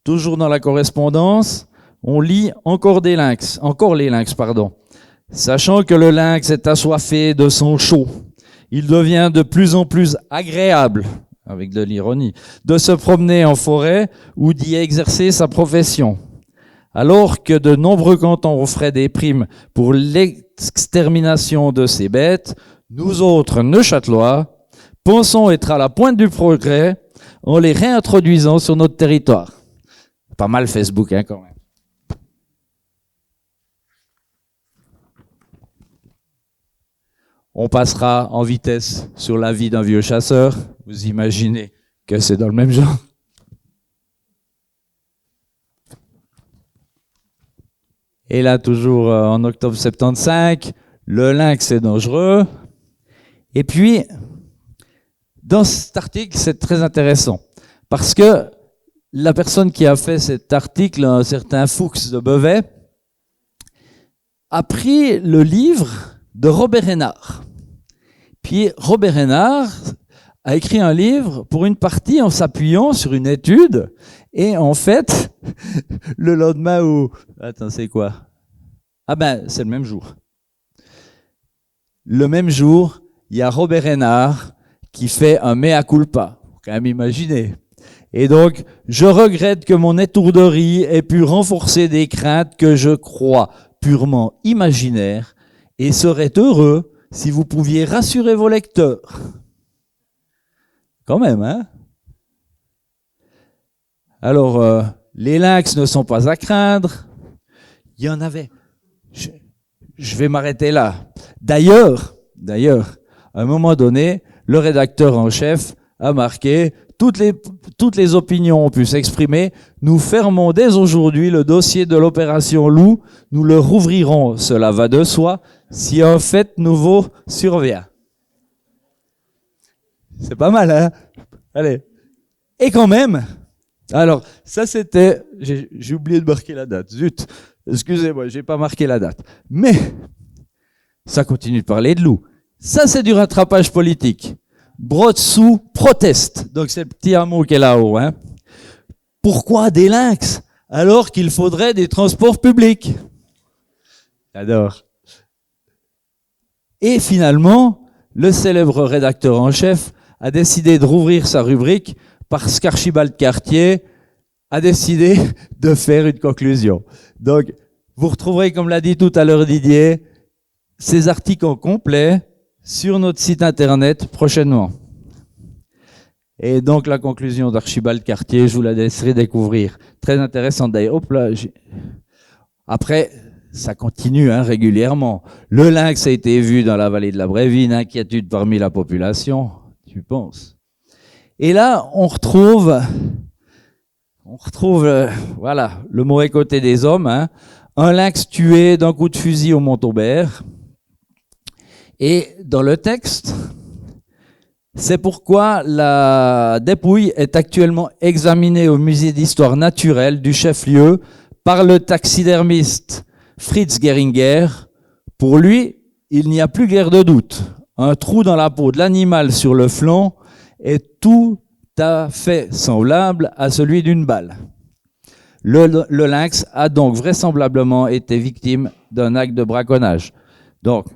Speaker 5: toujours dans la correspondance, on lit encore les lynx, Sachant que le lynx est assoiffé de son chaud, il devient de plus en plus agréable, avec de l'ironie, de se promener en forêt ou d'y exercer sa profession. Alors que de nombreux cantons offraient des primes pour l'extermination de ces bêtes, nous autres Neuchâtelois pensons être à la pointe du progrès en les réintroduisant sur notre territoire. Pas mal Facebook, hein, quand même. On passera en vitesse sur la vie d'un vieux chasseur. Vous imaginez que c'est dans le même genre. Et là, toujours en octobre 75, le lynx est dangereux. Et puis, dans cet article, c'est très intéressant parce que la personne qui a fait cet article, un certain Fuchs de Beauvais, a pris le livre de Robert Hénard. Puis Robert Hénard a écrit un livre pour une partie en s'appuyant sur une étude et en fait, le lendemain où... Attends, c'est quoi? Ah ben, c'est le même jour. Le même jour, il y a Robert Hénard qui fait un mea culpa. Faut quand même imaginer. Et donc, je regrette que mon étourderie ait pu renforcer des craintes que je crois purement imaginaires et serais heureux si vous pouviez rassurer vos lecteurs. Quand même, hein? Alors, les lynx ne sont pas à craindre. Il y en avait. Je vais m'arrêter là. D'ailleurs, à un moment donné, le rédacteur en chef a marqué toutes les opinions ont pu s'exprimer. Nous fermons dès aujourd'hui le dossier de l'opération Loup. Nous le rouvrirons, cela va de soi, si un fait nouveau survient. C'est pas mal, hein? Allez. Et quand même, alors, ça c'était, j'ai oublié de marquer la date. Zut, excusez-moi, j'ai pas marqué la date. Mais, ça continue de parler de loup. Ça c'est du rattrapage politique. Brodsou proteste. Donc c'est le petit hameau qui est là-haut, hein. Pourquoi des lynx alors qu'il faudrait des transports publics? J'adore. Et finalement, le célèbre rédacteur en chef a décidé de rouvrir sa rubrique parce qu'Archibald Cartier a décidé de faire une conclusion. Donc, vous retrouverez, comme l'a dit tout à l'heure Didier, ces articles en complet sur notre site internet prochainement. Et donc, la conclusion d'Archibald Cartier, je vous la laisserai découvrir. Très intéressante d'ailleurs. Hop là. Après, ça continue régulièrement. Le lynx a été vu dans la vallée de la Brévine, inquiétude parmi la population, tu penses. Et là, on retrouve voilà, le mauvais côté des hommes. Un lynx tué d'un coup de fusil au Mont-Aubert. Et dans le texte, c'est pourquoi la dépouille est actuellement examinée au musée d'histoire naturelle du chef-lieu par le taxidermiste Fritz Geringer. Pour lui, il n'y a plus guère de doute. Un trou dans la peau de l'animal sur le flanc est tout à fait semblable à celui d'une balle. Le lynx a donc vraisemblablement été victime d'un acte de braconnage. Donc,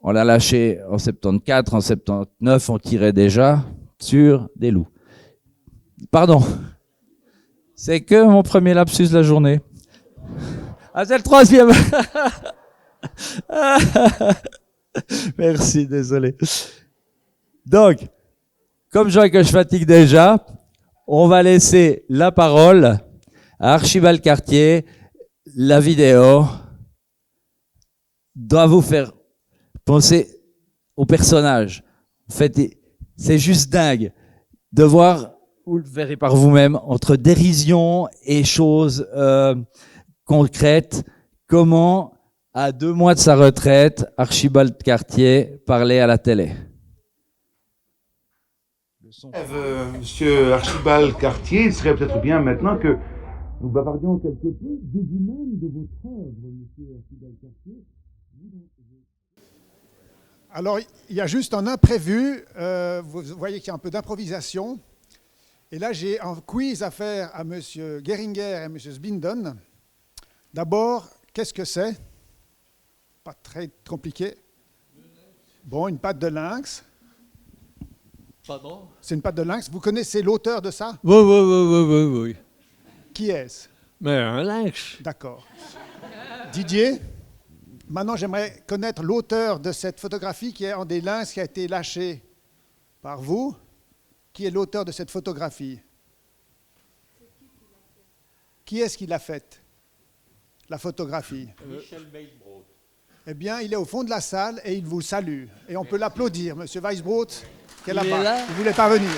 Speaker 5: on l'a lâché en 74, en 79, on tirait déjà sur des loups. Pardon. C'est que mon premier lapsus de la journée. Ah, c'est le troisième. Merci, désolé. Donc, comme je vois que je fatigue déjà, on va laisser la parole à Archibald Cartier. La vidéo doit vous faire penser au personnage. En fait, c'est juste dingue de voir, vous le verrez par vous-même, entre dérision et choses concrètes, comment, à 2 mois de sa retraite, Archibald Cartier parlait à la télé.
Speaker 9: Monsieur Archibald Cartier, il serait peut-être bien maintenant que nous bavardions quelque peu de vous-même, de votre œuvre, monsieur Archibald Cartier.
Speaker 10: Alors, il y a juste un imprévu. Vous voyez qu'il y a un peu d'improvisation. Et là, j'ai un quiz à faire à M. Geringer et à M. Sbinden. D'abord, qu'est-ce que c'est? Pas très compliqué. Bon, une patte de lynx.
Speaker 6: Pardon?
Speaker 10: C'est une patte de lynx. Vous connaissez l'auteur de ça?
Speaker 6: Oui.
Speaker 10: Qui est-ce?
Speaker 6: Mais un lynx.
Speaker 10: D'accord. Didier? Maintenant, j'aimerais connaître l'auteur de cette photographie qui est un des lynx qui a été lâché par vous. Qui est l'auteur de cette photographie? Qui est-ce qui l'a faite, la photographie?
Speaker 7: Michel Weisbrot.
Speaker 10: Eh bien, il est au fond de la salle et il vous salue. Et on peut l'applaudir, Monsieur Weisbrot, qui est là-bas. Il ne voulait pas venir.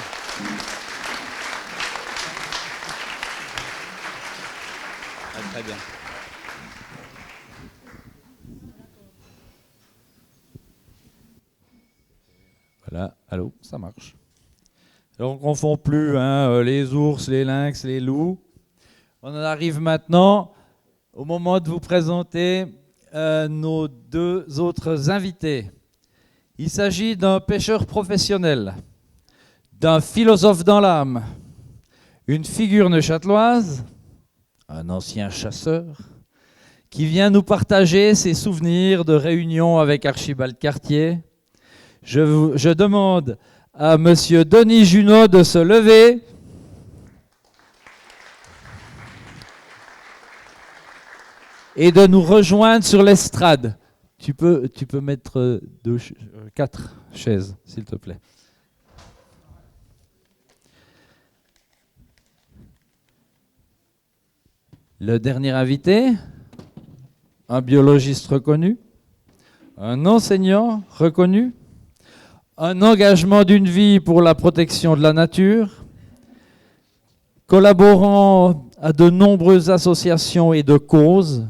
Speaker 5: Ah, très bien. Voilà, allô, ça marche. Alors, on ne confond plus les ours, les lynx, les loups. On en arrive maintenant au moment de vous présenter nos 2 autres invités. Il s'agit d'un pêcheur professionnel, d'un philosophe dans l'âme, une figure neuchâteloise, un ancien chasseur, qui vient nous partager ses souvenirs de réunions avec Archibald Cartier. Je demande à Monsieur Denis Junot de se lever. Et de nous rejoindre sur l'estrade. Tu peux mettre 4 chaises, s'il te plaît. Le dernier invité, un biologiste reconnu, un enseignant reconnu, un engagement d'une vie pour la protection de la nature, collaborant à de nombreuses associations et de causes,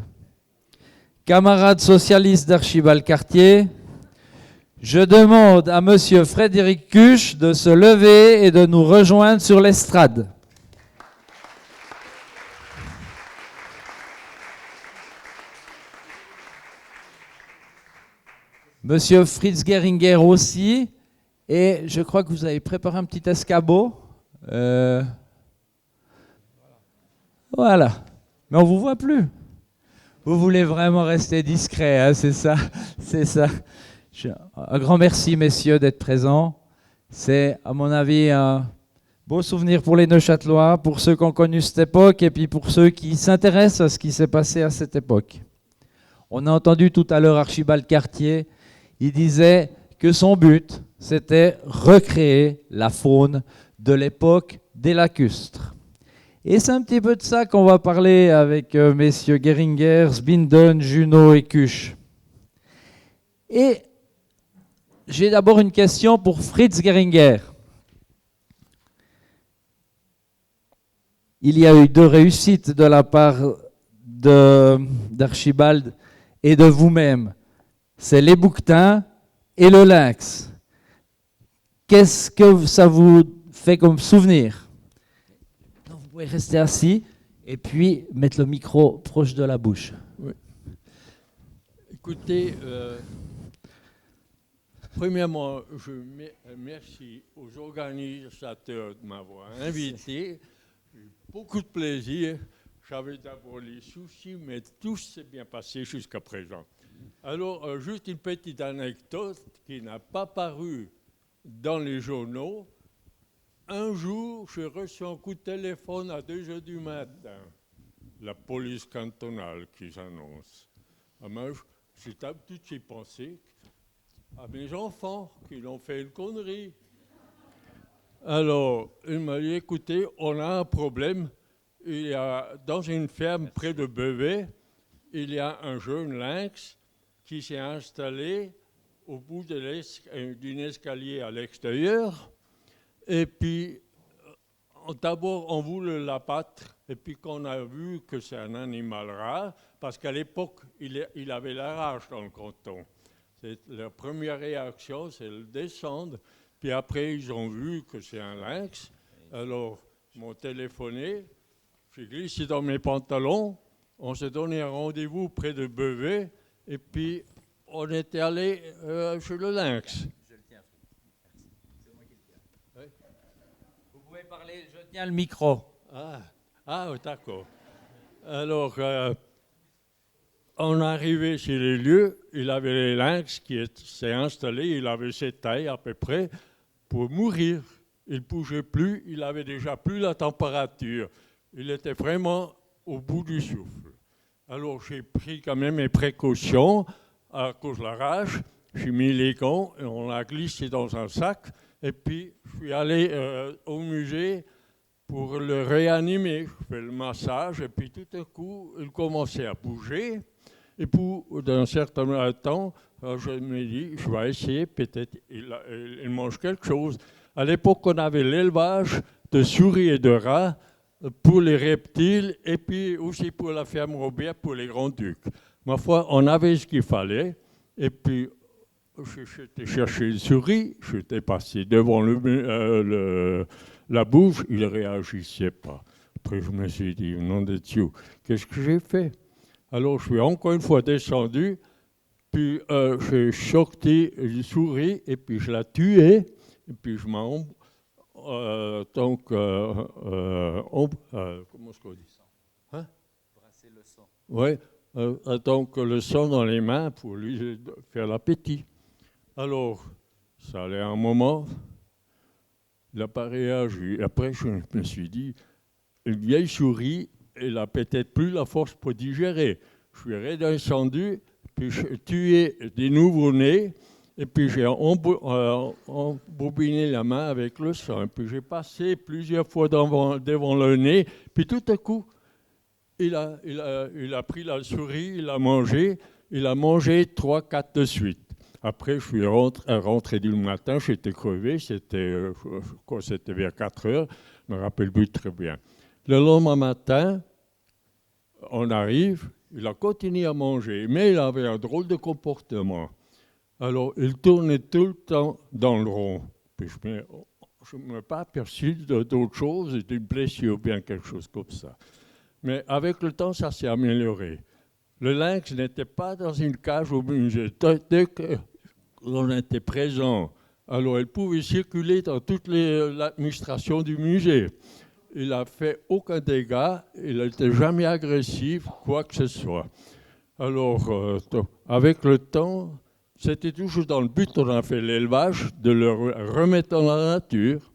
Speaker 5: camarade socialiste d'Archibald Cartier, je demande à Monsieur Frédéric Cuche de se lever et de nous rejoindre sur l'estrade. Monsieur Fritz Geringer aussi, et je crois que vous avez préparé un petit escabeau. Voilà, mais on ne vous voit plus. Vous voulez vraiment rester discret, hein, c'est ça, c'est ça. Un grand merci, messieurs, d'être présents. C'est, à mon avis, un beau souvenir pour les Neuchâtelois, pour ceux qui ont connu cette époque et puis pour ceux qui s'intéressent à ce qui s'est passé à cette époque. On a entendu tout à l'heure Archibald Cartier. Il disait que son but, c'était recréer la faune de l'époque des lacustres. Et c'est un petit peu de ça qu'on va parler avec messieurs Geringer, Sbinden, Junot et Cuche. Et j'ai d'abord une question pour Fritz Geringer. Il y a eu 2 réussites de la part d'Archibald et de vous-même. C'est les bouquetins et le lynx. Qu'est-ce que ça vous fait comme souvenir? Vous pouvez rester assis et puis mettre le micro proche de la bouche.
Speaker 6: Oui. Écoutez, premièrement, je remercie aux organisateurs de m'avoir invité. J'ai eu beaucoup de plaisir. J'avais d'abord les soucis, mais tout s'est bien passé jusqu'à présent. Alors, juste une petite anecdote qui n'a pas paru dans les journaux. Un jour, j'ai reçu un coup de téléphone à 2 heures du matin. La police cantonale qui s'annonce. Moi, j'ai tout de suite pensé à mes enfants qui l'ont fait une connerie. Alors, il m'a dit, écoutez, on a un problème. Il y a, dans une ferme près de Beauvais, il y a un jeune lynx qui s'est installé au bout d'un escalier à l'extérieur. Et puis, d'abord, on voulait l'abattre. Et puis, quand on a vu que c'est un animal rare, parce qu'à l'époque, il avait la rage dans le canton. La première réaction, c'est le descendre. Puis après, ils ont vu que c'est un lynx. Alors, ils m'ont téléphoné. J'ai glissé dans mes pantalons. On s'est donné un rendez-vous près de Beauvais. Et puis, on était allé chez le lynx.
Speaker 5: Je le tiens. C'est moi qui le tiens. Oui. Vous pouvez parler, je tiens le micro.
Speaker 6: Ah d'accord. Alors, on est arrivé chez les lieux, il avait les lynx qui s'est installé, il avait cette taille à peu près pour mourir. Il ne bougeait plus, il avait déjà plus la température. Il était vraiment au bout du souffle. Alors j'ai pris quand même mes précautions à cause de la rage. J'ai mis les gants et on l'a glissé dans un sac. Et puis je suis allé au musée pour le réanimer. Je fais le massage et puis tout à coup, il commençait à bouger. Et puis, d'un certain temps, je me dis, je vais essayer, peut-être il mange quelque chose. À l'époque, on avait l'élevage de souris et de rats pour les reptiles et puis aussi pour la ferme Robert, pour les grands-ducs. Ma foi, on avait ce qu'il fallait. Et puis, j'étais chercher une souris, j'étais passé devant la bouche, il ne réagissait pas. Après, je me suis dit, nom de Dieu, qu'est-ce que j'ai fait? Alors, je suis encore une fois descendu, puis j'ai sorti une souris, et puis je l'ai tuée, et puis je m'en... comment est-ce qu'on dit ça? Hein?
Speaker 5: Brasser le sang.
Speaker 6: Oui, donc le sang dans les mains pour lui faire l'appétit. Alors, ça allait un moment, il n'a pas réagi. Après, je me suis dit, une vieille souris, elle n'a peut-être plus la force pour digérer. Je suis redescendu, puis j'ai tué des nouveau-nés, et puis j'ai embobiné la main avec le sang. Et puis j'ai passé plusieurs fois devant le nez, puis tout à coup, il a pris la souris, il a mangé 3-4 de suite. Après, je suis rentré du matin, j'étais crevé, c'était vers 4 heures, je me rappelle plus très bien. Le lendemain matin, on arrive, il a continué à manger, mais il avait un drôle de comportement. Alors, il tournait tout le temps dans le rond. Puis je ne m'ai pas aperçu d'autre chose, d'une blessure ou bien quelque chose comme ça. Mais avec le temps, ça s'est amélioré. Le lynx n'était pas dans une cage au musée. Dès qu'on était présent, alors il pouvait circuler dans toute l'administration du musée. Il n'a fait aucun dégât, il n'était jamais agressif, quoi que ce soit. Alors, avec le temps, c'était toujours dans le but, on a fait l'élevage, de le remettre dans la nature.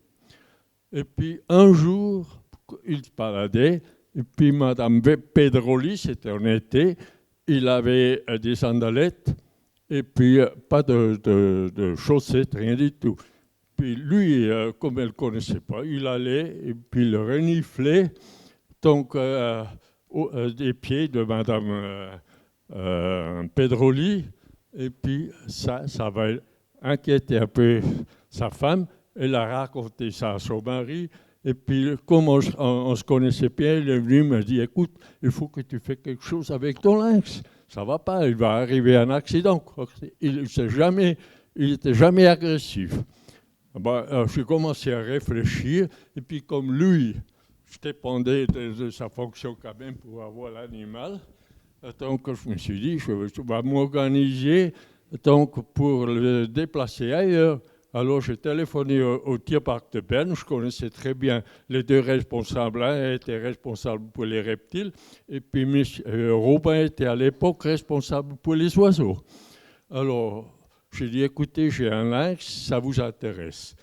Speaker 6: Et puis, un jour, il se baladait, et puis Madame Pedroli, c'était en été, il avait des sandalettes, et puis pas de chaussettes, rien du tout. Puis lui, comme elle ne connaissait pas, il allait et puis il reniflait donc, des pieds de Madame Pedroli. Et puis ça va inquiéter un peu sa femme. Elle a raconté ça à son mari. Et puis, comme on se connaissait bien, il est venu me dire, écoute, il faut que tu fasses quelque chose avec ton lynx. Ça ne va pas, il va arriver un accident. Il n'était jamais agressif. J'ai commencé à réfléchir, et puis comme lui, je dépendais de sa fonction quand même pour avoir l'animal, donc je me suis dit, je vais m'organiser pour le déplacer ailleurs. Alors j'ai téléphoné au tierparc de Berne, je connaissais très bien les deux responsables, l'un était responsable pour les reptiles, et puis Robin était à l'époque responsable pour les oiseaux. Alors, j'ai dit, écoutez, j'ai un lynx, ça vous intéresse?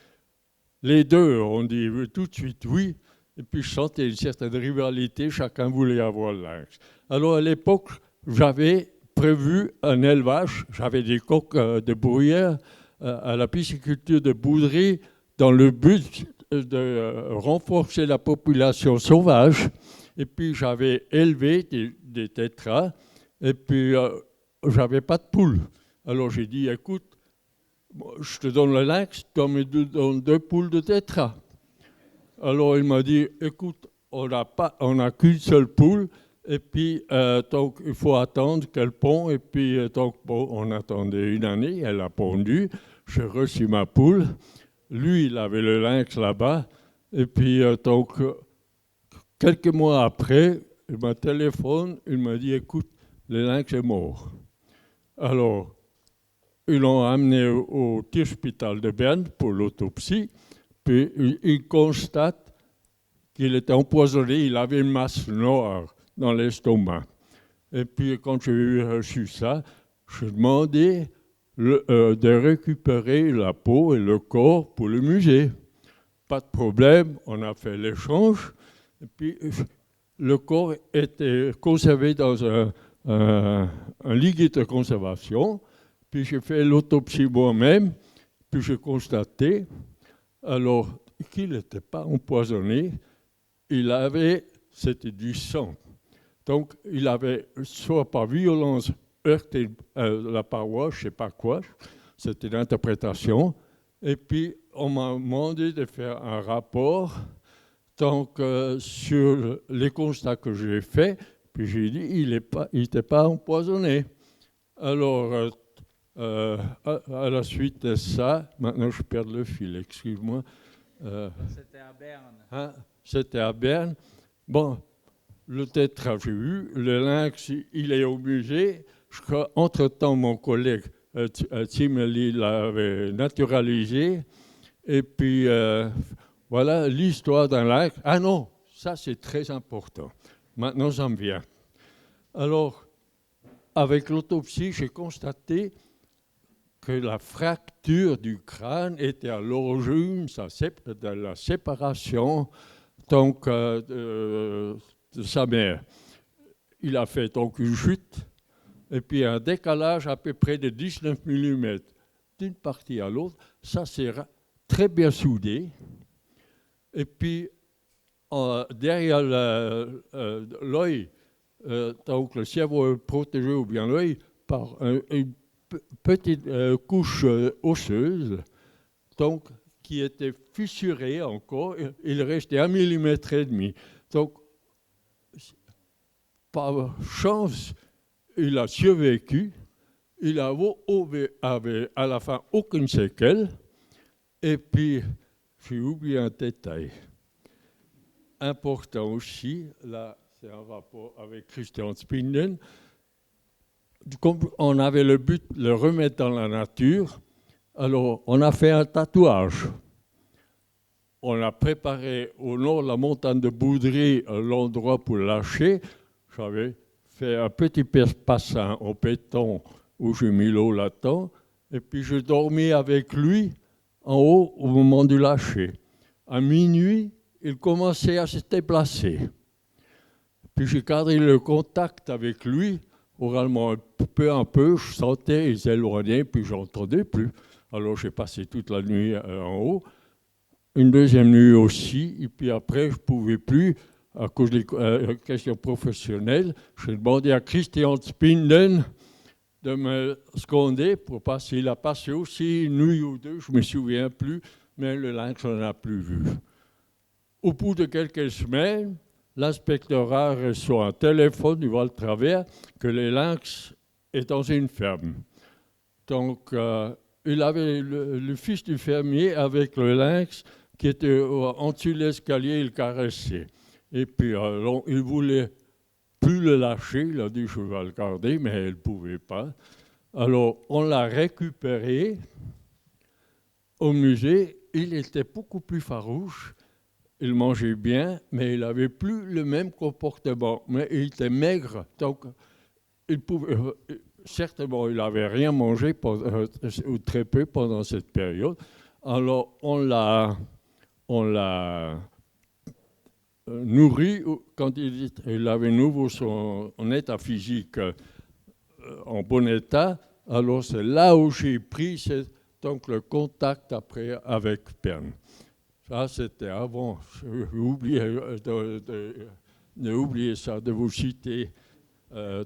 Speaker 6: Les deux ont dit tout de suite oui, et puis je sentais une certaine rivalité, chacun voulait avoir le lynx. Alors à l'époque, j'avais prévu un élevage, j'avais des coqs de bruyère à la pisciculture de Boudry, dans le but renforcer la population sauvage. Et puis j'avais élevé des tétras. Et puis j'avais pas de poules. Alors j'ai dit, écoute, je te donne le lynx, tu me donnes 2 poules de tétras. Alors il m'a dit, écoute, on n'a qu'une seule poule. Et puis, donc, il faut attendre qu'elle pond. Et puis, donc, bon, on attendait 1 année, elle a pondu. J'ai reçu ma poule. Lui, il avait le lynx là-bas. Et puis, donc, quelques mois après, il m'a téléphoné. Il m'a dit, écoute, le lynx est mort. Alors, ils l'ont amené au Tierspital de Berne pour l'autopsie. Puis, il constate qu'il était empoisonné. Il avait une masse noire dans l'estomac. Et puis, quand j'ai reçu ça, j'ai demandé de récupérer la peau et le corps pour le musée. Pas de problème, on a fait l'échange. Et puis, le corps était conservé dans un liquide de conservation. Puis, j'ai fait l'autopsie moi-même. Puis, j'ai constaté alors qu'il n'était pas empoisonné. C'était du sang. Donc, il avait, soit par violence, heurté la paroi, je ne sais pas quoi, c'était l'interprétation. Et puis, on m'a demandé de faire un rapport donc, sur les constats que j'ai faits. Puis j'ai dit, il n'était pas empoisonné. Alors, à la suite de ça, maintenant je perds le fil, excuse-moi.
Speaker 5: C'était à Berne.
Speaker 6: Hein, c'était à Berne. Bon. Le tétra, j'ai eu. Le lynx, il est au musée. Entre-temps, mon collègue Timeli l'avait naturalisé. Et puis, voilà l'histoire d'un lynx. Ah non, ça c'est très important. Maintenant, j'en viens. Alors, avec l'autopsie, j'ai constaté que la fracture du crâne était à l'origine de la séparation donc, de sa mère. Il a fait donc une chute et puis un décalage à peu près de 19 mm d'une partie à l'autre. Ça, c'est très bien soudé. Et puis, derrière l'œil, donc le cerveau est protégé ou bien l'œil par une petite couche osseuse, donc, qui était fissurée encore. Il restait 1,5 mm. Donc, par chance, il a survécu. Il avait à la fin aucune séquelle. Et puis, j'ai oublié un détail important aussi. Là, c'est un rapport avec Christian Spinden. Comme on avait le but de le remettre dans la nature, alors on a fait un tatouage. On a préparé au nord de la montagne de Boudry l'endroit pour le lâcher. J'avais fait un petit bassin en béton où j'ai mis l'eau là-dedans. Et puis je dormais avec lui en haut au moment du lâcher. À minuit, il commençait à se déplacer. Puis j'ai gardé le contact avec lui. Oralement, peu à peu, je sentais, il s'éloignait, puis je n'entendais plus. Alors j'ai passé toute la nuit en haut. Une deuxième nuit aussi, et puis après, je ne pouvais plus, à cause des questions professionnelles. J'ai demandé à Christian Spinden de me seconder pour passer. Il a passé aussi une nuit ou deux, je ne me souviens plus, mais le lynx, on n'a plus vu. Au bout de quelques semaines, l'inspectorat reçoit un téléphone du Val-Travers que le lynx est dans une ferme. Donc, il avait le fils du fermier avec le lynx qui était en dessous de l'escalier, il caressait. Et puis, il ne voulait plus le lâcher, il a dit je vais le garder, mais il ne pouvait pas. Alors, on l'a récupéré au musée, il était beaucoup plus farouche, il mangeait bien, mais il n'avait plus le même comportement, mais il était maigre, donc il pouvait... Certainement, il n'avait rien mangé, ou très peu, pendant cette période. Alors, on l'a nourri quand il avait nouveau son état physique en bon état. Alors, c'est là où j'ai pris donc, le contact après avec Berne. Ça, c'était avant. J'ai oublié oublié ça, de vous citer.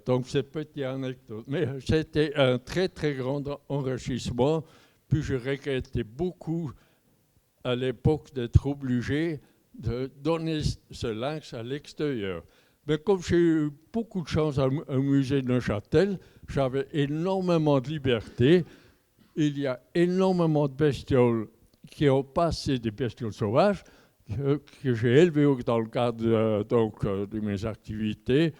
Speaker 6: Donc, c'est petite anecdote. Mais c'était un très, très grand enrichissement. Puis, je regrettais beaucoup, à l'époque, d'être obligé de donner ce lynx à l'extérieur. Mais comme j'ai eu beaucoup de chance au musée de Neuchâtel, j'avais énormément de liberté. Il y a énormément de bestioles qui ont passé des bestioles sauvages que j'ai élevées dans le cadre de mes activités.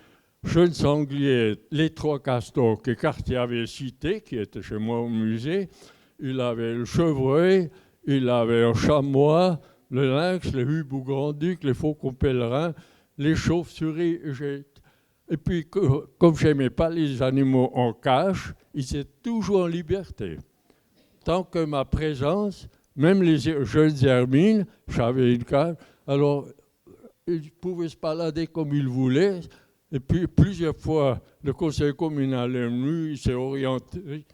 Speaker 6: Jeunes sangliers, les 3 castors que Cartier avait cités, qui étaient chez moi au musée. Il avait le chevreuil, il avait un chamois, le lynx, le hibou grand-duc, les faucons pèlerins, les chauves-souris. Et puis, comme je n'aimais pas les animaux en cage, ils étaient toujours en liberté. Tant que ma présence, même les jeunes hermines, j'avais une cage, alors ils pouvaient se balader comme ils voulaient. Et puis plusieurs fois, le conseil communal est venu, il s'est orienté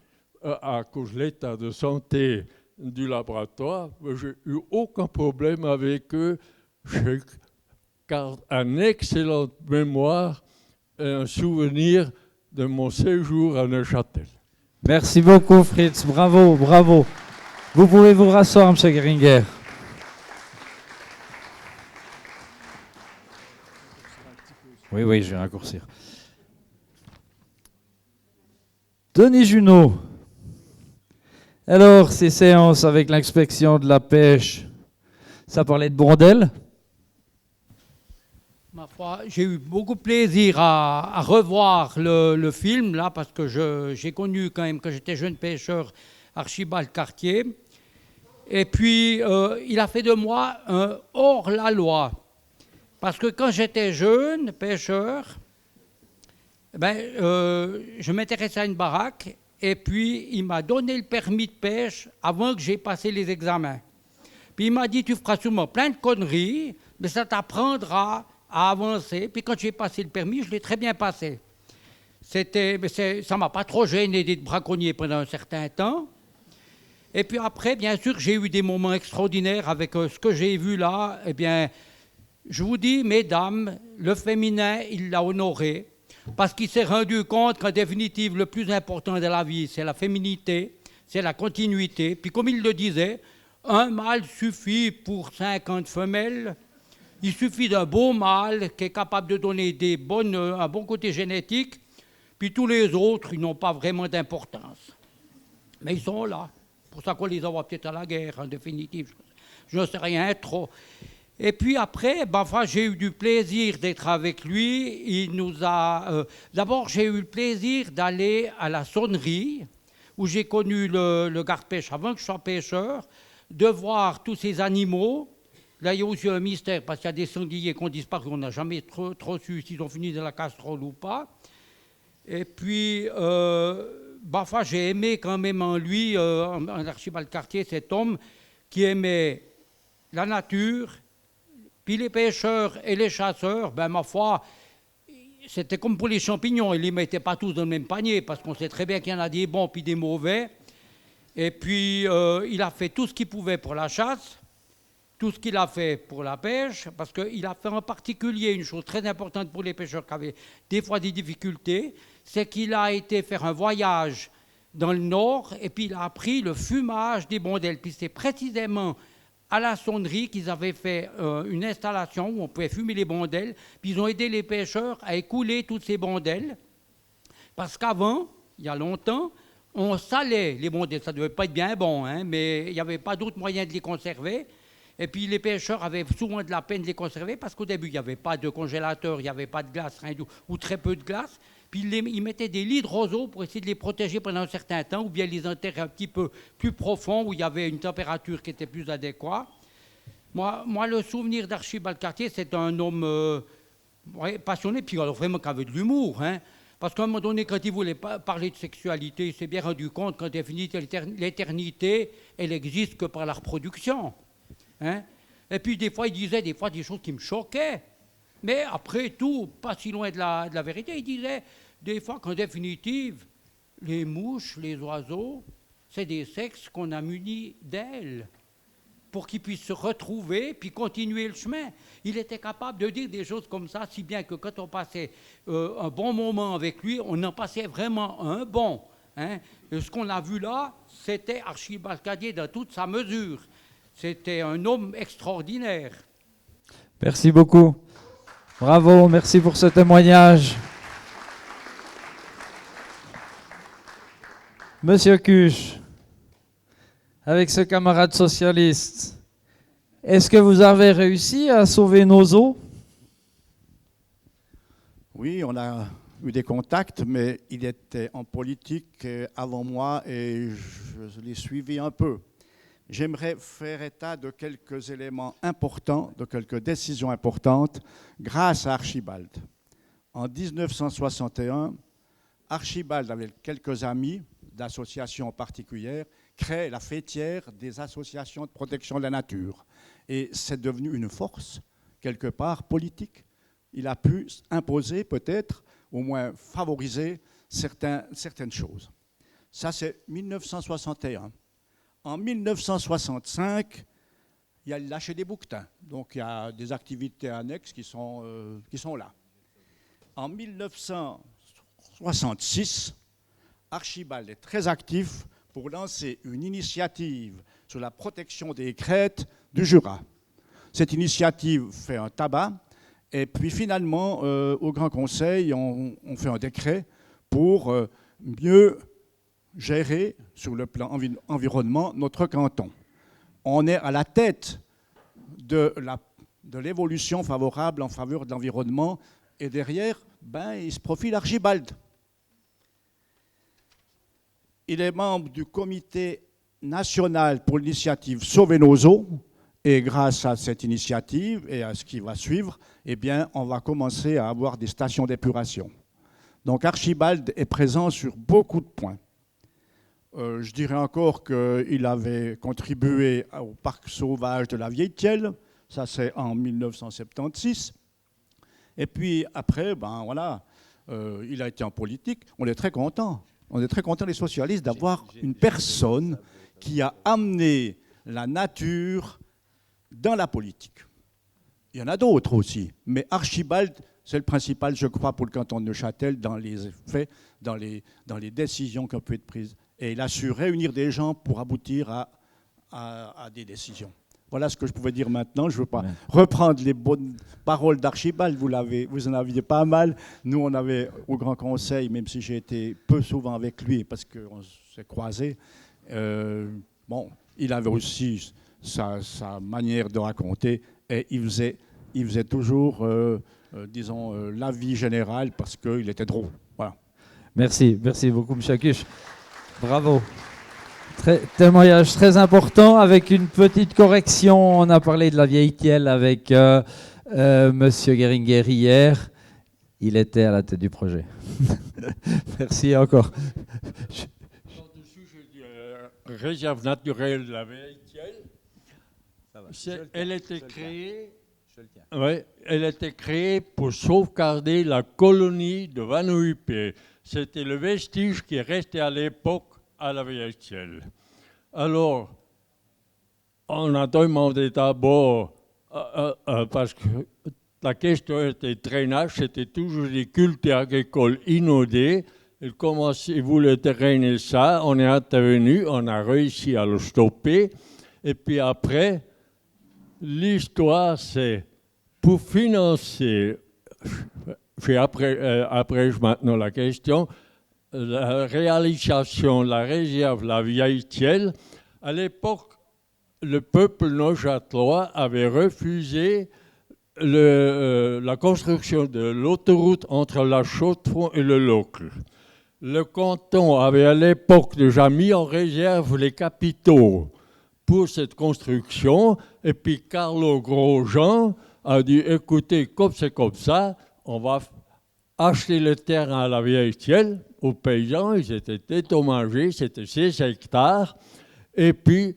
Speaker 6: à cause de l'état de santé du laboratoire. J'ai eu aucun problème avec eux. Je garde une excellente mémoire et un souvenir de mon séjour à Neuchâtel.
Speaker 5: Merci beaucoup, Fritz. Bravo, bravo. Vous pouvez vous rasseoir, M. Geringer. Oui, je vais raccourcir. Denis Junot. Alors, ces séances avec l'inspection de la pêche, ça parlait de bondelles?
Speaker 11: Ma foi, j'ai eu beaucoup de plaisir à revoir le film, là, parce que j'ai connu quand même, quand j'étais jeune pêcheur, Archibald Cartier. Et puis, il a fait de moi un hors-la-loi. Parce que quand j'étais jeune pêcheur, je m'intéressais à une baraque, et puis il m'a donné le permis de pêche avant que j'ai passé les examens. Puis il m'a dit, tu feras sûrement plein de conneries, mais ça t'apprendra à avancer. Puis quand j'ai passé le permis, je l'ai très bien passé. Ça ne m'a pas trop gêné d'être braconnier pendant un certain temps. Et puis après, bien sûr, j'ai eu des moments extraordinaires avec ce que j'ai vu là. Eh bien, je vous dis, mesdames, le féminin, il l'a honoré, parce qu'il s'est rendu compte qu'en définitive, le plus important de la vie, c'est la féminité, c'est la continuité. Puis comme il le disait, un mâle suffit pour 50 femelles. Il suffit d'un beau mâle qui est capable de donner un bon côté génétique, puis tous les autres, ils n'ont pas vraiment d'importance. Mais ils sont là. C'est pour ça qu'on les envoie peut-être à la guerre, en définitive. Je ne sais rien trop. Et puis après, j'ai eu du plaisir d'être avec lui. Il nous a. D'abord, j'ai eu le plaisir d'aller à la sonnerie, où j'ai connu le garde-pêche avant que je sois pêcheur, de voir tous ces animaux. Là, il y a aussi un mystère, parce qu'il y a des sangliers qui ont disparu, on n'a jamais trop su s'ils ont fini dans la casserole ou pas. Et puis, j'ai aimé quand même en lui, en Archibald Cartier, cet homme qui aimait la nature. Puis les pêcheurs et les chasseurs, ma foi, c'était comme pour les champignons, ils ne les mettaient pas tous dans le même panier, parce qu'on sait très bien qu'il y en a des bons puis des mauvais. Et puis, il a fait tout ce qu'il pouvait pour la chasse, tout ce qu'il a fait pour la pêche, parce qu'il a fait en particulier une chose très importante pour les pêcheurs qui avaient des fois des difficultés, c'est qu'il a été faire un voyage dans le nord, et puis il a appris le fumage des bondelles. Puis c'est précisément à la sonnerie qu'ils avaient fait une installation où on pouvait fumer les bondelles, puis ils ont aidé les pêcheurs à écouler toutes ces bondelles, parce qu'avant, il y a longtemps, on salait les bondelles. Ça ne devait pas être bien bon, hein, mais il n'y avait pas d'autre moyen de les conserver. Et puis les pêcheurs avaient souvent de la peine de les conserver, parce qu'au début, il n'y avait pas de congélateur, il n'y avait pas de glace, rien du tout, ou très peu de glace. Puis ils mettaient des lits de roseaux pour essayer de les protéger pendant un certain temps, ou bien les enterrer un petit peu plus profond, où il y avait une température qui était plus adéquate. Moi le souvenir d'Archibald Cartier, c'est un homme passionné, puis alors vraiment qu'avec de l'humour. Hein, parce qu'à un moment donné, quand il voulait parler de sexualité, il s'est bien rendu compte qu'en définitive, l'éternité, elle n'existe que par la reproduction. Hein. Et puis des fois, il disait des choses qui me choquaient. Mais après tout, pas si loin de la vérité, il disait des fois qu'en définitive, les mouches, les oiseaux, c'est des sexes qu'on a munis d'ailes. pour qu'ils puissent se retrouver puis continuer le chemin. Il était capable de dire des choses comme ça, si bien que quand on passait un bon moment avec lui, on en passait vraiment un bon. Hein. Et ce qu'on a vu là, c'était Archibald Cartier dans toute sa mesure. C'était un homme extraordinaire.
Speaker 5: Merci beaucoup. Bravo, merci pour ce témoignage. Monsieur Cuche, avec ce camarade socialiste, est-ce que vous avez réussi à sauver nos eaux?
Speaker 12: Oui, on a eu des contacts, mais il était en politique avant moi et je l'ai suivi un peu. J'aimerais faire état de quelques éléments importants, de quelques décisions importantes grâce à Archibald. En 1961, Archibald, avec quelques amis d'associations particulières, crée la fêtière des associations de protection de la nature. Et c'est devenu une force, quelque part, politique. Il a pu imposer, peut-être, au moins favoriser certaines choses. Ça, c'est 1961. En 1965, il a lâché des bouquetins. Donc, il y a des activités annexes qui sont là. En 1966, Archibald est très actif pour lancer une initiative sur la protection des crêtes du Jura. Cette initiative fait un tabac, et puis finalement, au Grand Conseil, on fait un décret pour mieux gérer, sur le plan environnement, notre canton. On est à la tête de l'évolution favorable en faveur de l'environnement, et derrière, il se profile Archibald. Il est membre du comité national pour l'initiative Sauver nos eaux, et grâce à cette initiative et à ce qui va suivre, eh bien, on va commencer à avoir des stations d'épuration. Donc Archibald est présent sur beaucoup de points. Je dirais encore qu'il avait contribué au parc sauvage de la Vieille Thielle, ça c'est en 1976. Et puis après, il a été en politique. On est très contents. On est très contents, les socialistes, d'avoir une personne qui a amené la nature dans la politique. Il y en a d'autres aussi, mais Archibald, c'est le principal, je crois, pour le canton de Neuchâtel, dans les faits, dans les décisions qui ont pu être prises. Et il a su réunir des gens pour aboutir à des décisions. Voilà ce que je pouvais dire maintenant. Je ne veux pas reprendre les bonnes paroles d'Archibald. Vous en aviez pas mal. Nous, on avait au Grand Conseil, même si j'ai été peu souvent avec lui parce qu'on s'est croisés, il avait aussi sa manière de raconter et il faisait toujours, l'avis général parce qu'il était drôle. Voilà.
Speaker 5: Merci beaucoup, M. Cuche. Bravo. Témoignage très important avec une petite correction. On a parlé de la Vieille Thielle avec M. Geringer hier. Il était à la tête du projet. Merci encore.
Speaker 6: Réserve naturelle de la Vieille Thielle. Elle était créée pour sauvegarder la colonie de Vanoïpé. C'était le vestige qui est resté à l'époque à la Vieille Thielle. Alors, on a demandé d'abord, parce que la question était drainage, c'était toujours des cultures agricoles inondés. Ils voulaient drainer ça, on est intervenu, on a réussi à le stopper. Et puis après, l'histoire, c'est pour financer, après maintenant la question, la réalisation de la réserve La Vieille Thielle. À l'époque, le peuple neuchâtelois avait refusé la construction de l'autoroute entre la Chaux-de-Fonds et le Locle. Le canton avait à l'époque déjà mis en réserve les capitaux pour cette construction, et puis Carlo Grosjean a dit, écoutez, comme c'est comme ça, on va acheter le terrain à la Vieille Thielle aux paysans, ils étaient dédommagés, c'était 6 hectares, et puis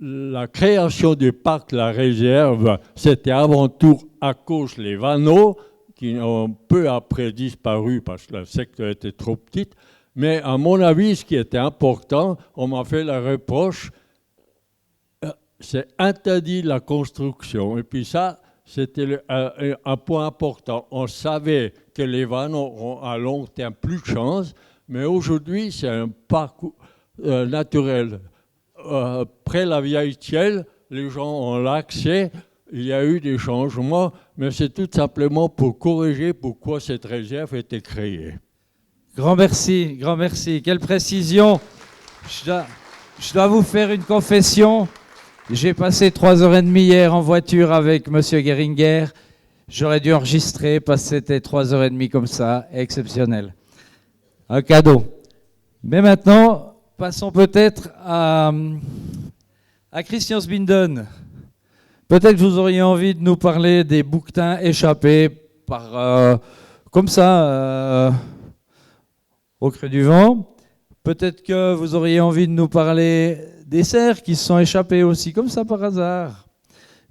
Speaker 6: la création du parc, la réserve, c'était avant tout à cause des vanneaux, qui ont peu après disparu parce que le secteur était trop petit, mais à mon avis, ce qui était important, on m'a fait la reproche, c'est interdit la construction. Et puis ça, c'était un point important. On savait que les vannes auront à long terme plus de chance, mais aujourd'hui, c'est un parcours naturel. Près la vieille Thielle, les gens ont l'accès, il y a eu des changements, mais c'est tout simplement pour corriger pourquoi cette réserve a été créée.
Speaker 5: Grand merci, grand merci. Quelle précision. Je dois vous faire une confession. J'ai passé 3h30 hier en voiture avec M. Geringer. J'aurais dû enregistrer parce que c'était 3h30 comme ça, exceptionnel. Un cadeau. Mais maintenant, passons peut-être à Christian Sbinden. Peut-être que vous auriez envie de nous parler des bouquetins échappés par, comme ça, au creux du vent. Peut-être que vous auriez envie de nous parler des cerfs qui se sont échappés aussi, comme ça par hasard.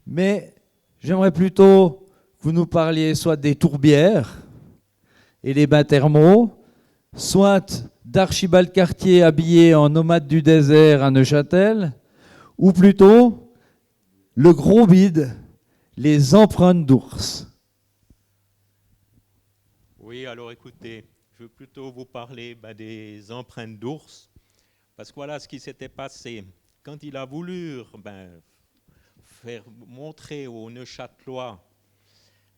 Speaker 5: Mais j'aimerais plutôt que vous nous parliez soit des tourbières et des bains thermaux, soit d'Archibald Cartier habillé en nomade du désert à Neuchâtel, ou plutôt le gros bide, les empreintes d'ours.
Speaker 7: Oui, alors écoutez, je veux plutôt vous parler des empreintes d'ours, parce que voilà ce qui s'était passé. Quand il a voulu faire montrer aux Neuchâtelois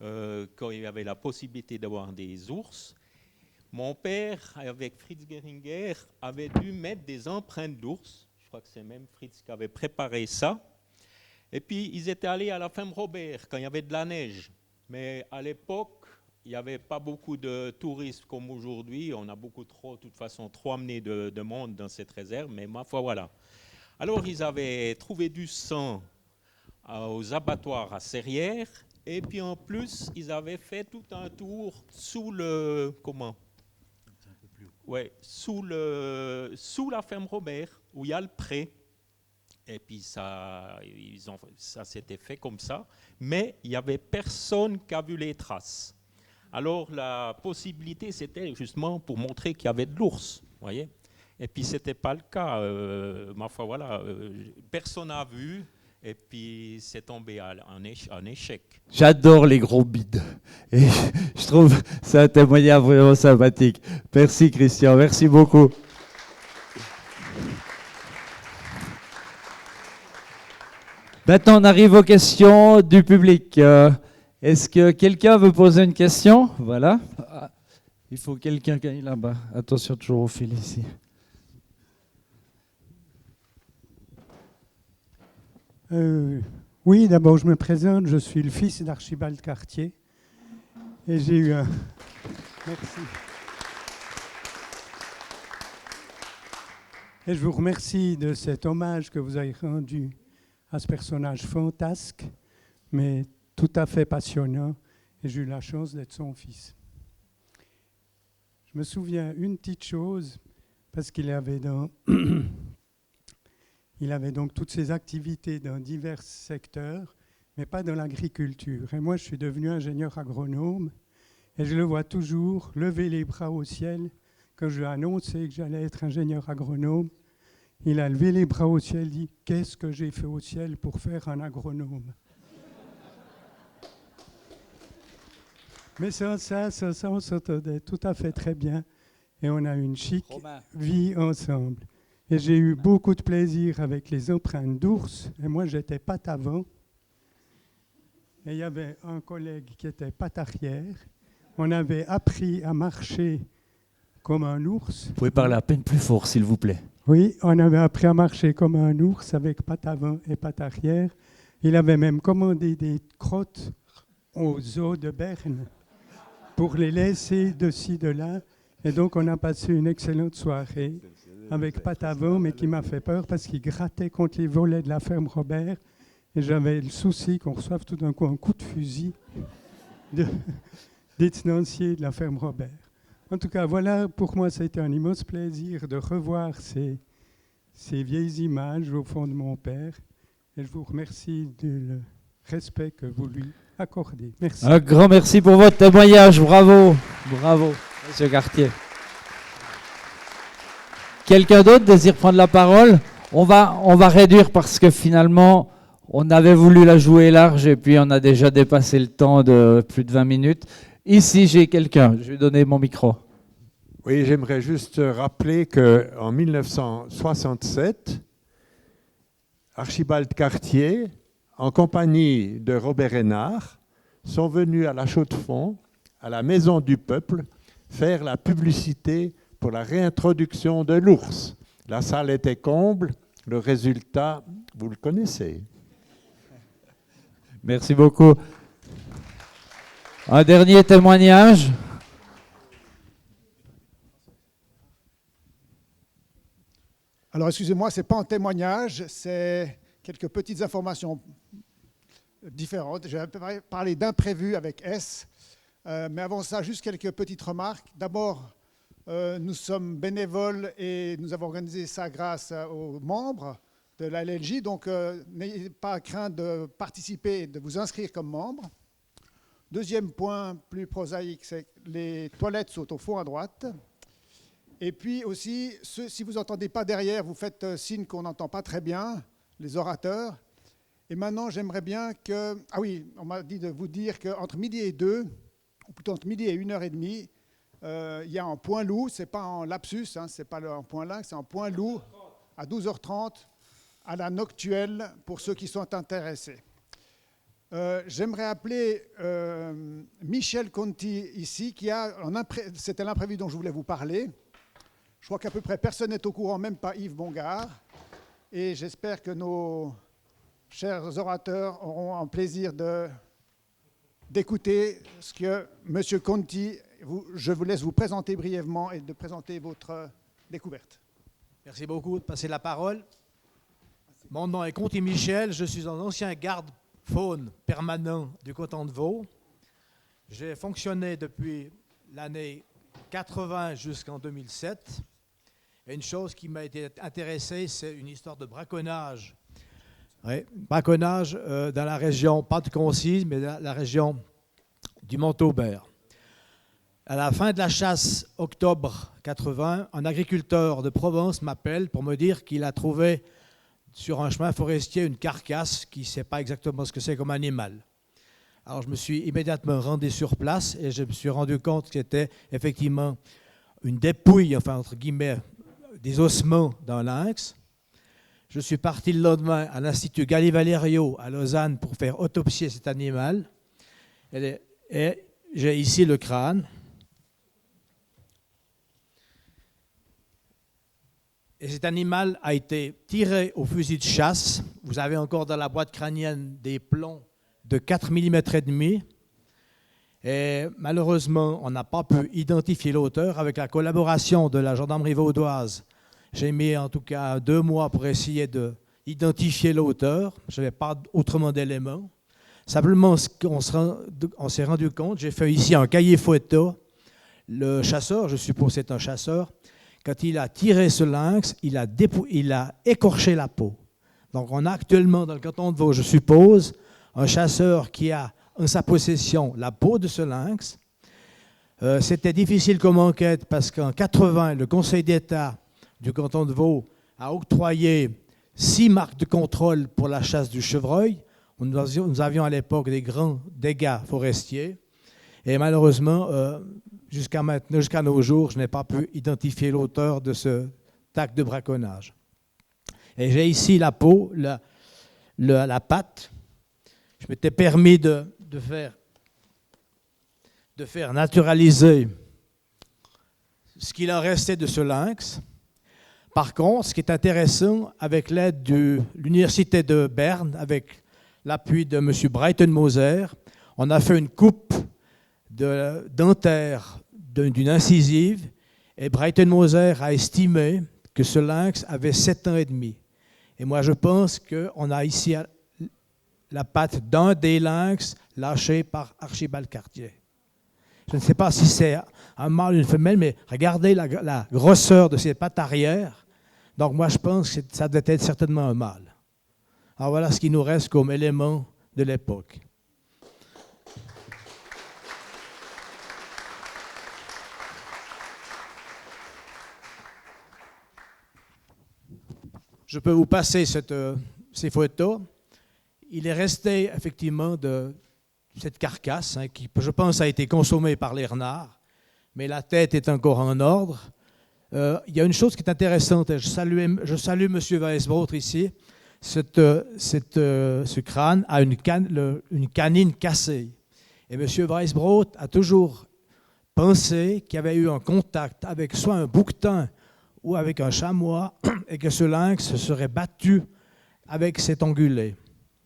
Speaker 7: qu'il y avait la possibilité d'avoir des ours, mon père, avec Fritz Geringer, avait dû mettre des empreintes d'ours. Je crois que c'est même Fritz qui avait préparé ça. Et puis, ils étaient allés à la ferme Robert quand il y avait de la neige. Mais à l'époque, il n'y avait pas beaucoup de touristes comme aujourd'hui. On a beaucoup trop, de toute façon, trop amené de monde dans cette réserve. Mais ma foi, voilà. Alors, ils avaient trouvé du sang aux abattoirs à Serrières. Et puis, en plus, ils avaient fait tout un tour sous le... Comment ? Ouais, sous la ferme Robert, où il y a le pré. Et puis ça s'était fait comme ça. Mais il n'y avait personne qui a vu les traces. Alors la possibilité, c'était justement pour montrer qu'il y avait de l'ours, voyez. Et puis ce n'était pas le cas. Ma foi, voilà, personne n'a vu. Et puis c'est tombé en échec.
Speaker 5: J'adore les gros bides. Et je trouve c'est un témoignage vraiment sympathique. Merci Christian, merci beaucoup. Maintenant, on arrive aux questions du public. Est-ce que quelqu'un veut poser une question? Voilà. Il faut quelqu'un qui est là-bas. Attention, toujours au fil ici.
Speaker 13: Oui, d'abord je me présente, je suis le fils d'Archibald Cartier et j'ai eu un... Merci. Et je vous remercie de cet hommage que vous avez rendu à ce personnage fantasque, mais tout à fait passionnant, et j'ai eu la chance d'être son fils. Je me souviens une petite chose, parce qu'il avait dans... Il avait donc toutes ses activités dans divers secteurs, mais pas dans l'agriculture. Et moi, je suis devenu ingénieur agronome, et je le vois toujours lever les bras au ciel. Quand je lui ai annoncé que j'allais être ingénieur agronome, il a levé les bras au ciel et dit « Qu'est-ce que j'ai fait au ciel pour faire un agronome ?» Mais sans ça, on s'entendait tout à fait très bien, et on a une chic vie ensemble. Et j'ai eu beaucoup de plaisir avec les empreintes d'ours. Et moi, j'étais patte avant. Et il y avait un collègue qui était patte arrière. On avait appris à marcher comme un ours.
Speaker 5: Vous pouvez parler à peine plus fort, s'il vous plaît.
Speaker 13: Oui, on avait appris à marcher comme un ours avec patte avant et patte arrière. Il avait même commandé des crottes aux zoos de Berne pour les laisser de ci, de là. Et donc, on a passé une excellente soirée avec patte avant, mais qui m'a fait peur parce qu'il grattait contre les volets de la ferme Robert. Et j'avais le souci qu'on reçoive tout d'un coup un coup de fusil des tenanciers de la ferme Robert. En tout cas, voilà, pour moi, ça a été un immense plaisir de revoir ces vieilles images au fond de mon père. Et je vous remercie du respect que vous lui accordez. Merci.
Speaker 5: Un grand merci pour votre témoignage. Bravo. Bravo, Monsieur Cartier. Quelqu'un d'autre désire prendre la parole? On va réduire parce que finalement, On avait voulu la jouer large et puis on a déjà dépassé le temps de plus de 20 minutes. Ici, j'ai quelqu'un. Je vais donner mon micro.
Speaker 14: Oui, j'aimerais juste rappeler qu'en 1967, Archibald Cartier, en compagnie de Robert Hénard, sont venus à la Chaux-de-Fonds, à la Maison du Peuple, faire la publicité pour la réintroduction de l'ours. La salle était comble, le résultat, vous le connaissez.
Speaker 5: Merci beaucoup. Un dernier témoignage.
Speaker 10: Alors, excusez-moi, ce n'est pas un témoignage, c'est quelques petites informations différentes. Je vais parler d'imprévu avec S, mais avant ça, juste quelques petites remarques. D'abord, nous sommes bénévoles et nous avons organisé ça grâce aux membres de la LLJ, donc n'ayez pas crainte de participer et de vous inscrire comme membre. Deuxième point plus prosaïque, c'est que les toilettes sont au fond à droite. Et puis aussi, si vous n'entendez pas derrière, vous faites signe qu'on n'entend pas très bien, les orateurs. Et maintenant, j'aimerais bien que... Ah oui, on m'a dit de vous dire qu'entre midi et 2, ou plutôt entre midi et 1h30, il y a un point loup, ce n'est pas en lapsus, hein, ce n'est pas un point lynx, c'est un point loup à 12h30 à la Noctuelle pour ceux qui sont intéressés. J'aimerais appeler Michel Conti ici, qui a... C'était l'imprévu dont je voulais vous parler. Je crois qu'à peu près personne n'est au courant, même pas Yves Bongard. Et j'espère que nos chers orateurs auront un plaisir d'écouter ce que M. Conti, je vous laisse vous présenter brièvement et de présenter votre découverte.
Speaker 15: Merci beaucoup de passer la parole. Mon nom est Conti Michel, je suis un ancien garde-faune permanent du canton de Vaud. J'ai fonctionné depuis l'année 80 jusqu'en 2007. Et une chose qui m'a été intéressée, c'est une histoire de braconnage. Oui, braconnage dans la région, pas de Concise, mais dans la région du Montaubert. À la fin de la chasse, octobre 80, un agriculteur de Provence m'appelle pour me dire qu'il a trouvé sur un chemin forestier une carcasse qui ne sait pas exactement ce que c'est comme animal. Alors je me suis immédiatement rendu sur place et je me suis rendu compte que c'était effectivement une dépouille, enfin entre guillemets, des ossements d'un lynx. Je suis parti le lendemain à l'Institut Galli-Valerio à Lausanne pour faire autopsier cet animal. Et j'ai ici le crâne. Et cet animal a été tiré au fusil de chasse. Vous avez encore dans la boîte crânienne des plombs de 4 mm et demi. Et malheureusement, on n'a pas pu identifier l'auteur. Avec la collaboration de la gendarmerie vaudoise, j'ai mis en tout cas 2 mois pour essayer d'identifier l'auteur. Je n'avais pas autrement d'éléments. Simplement, on s'est rendu compte, j'ai fait ici un cahier photo. Le chasseur, je suppose c'est un chasseur, quand il a tiré ce lynx, il a écorché la peau. Donc on a actuellement dans le canton de Vaud, je suppose, un chasseur qui a en sa possession la peau de ce lynx. C'était difficile comme enquête parce qu'en 80, le Conseil d'État du canton de Vaud a octroyé 6 marques de contrôle pour la chasse du chevreuil. Nous avions à l'époque des grands dégâts forestiers. Et malheureusement, jusqu'à maintenant, jusqu'à nos jours, je n'ai pas pu identifier l'auteur de ce acte de braconnage. Et j'ai ici la peau, la patte. Je m'étais permis de faire naturaliser ce qu'il en restait de ce lynx. Par contre, ce qui est intéressant, avec l'aide de l'Université de Berne, avec l'appui de M. Breitenmoser, on a fait une coupe dentaire d'une incisive et Breitenmoser a estimé que ce lynx avait 7 ans et demi. Et moi, je pense qu'on a ici la patte d'un des lynx lâchés par Archibald Cartier. Je ne sais pas si c'est un mâle ou une femelle, mais regardez la grosseur de ses pattes arrière. Donc moi, je pense que ça doit être certainement un mâle. Alors voilà ce qui nous reste comme élément de l'époque. Je peux vous passer ces photos. il est resté effectivement de cette carcasse qui, je pense, a été consommée par les renards, mais la tête est encore en ordre. Il y a une chose qui est intéressante, et je salue M. Weisbrot ici. Ce crâne a une canine cassée. Et M. Weisbrot a toujours pensé qu'il y avait eu un contact avec soit un bouquetin ou avec un chamois et que ce lynx se serait battu avec cet ongulé.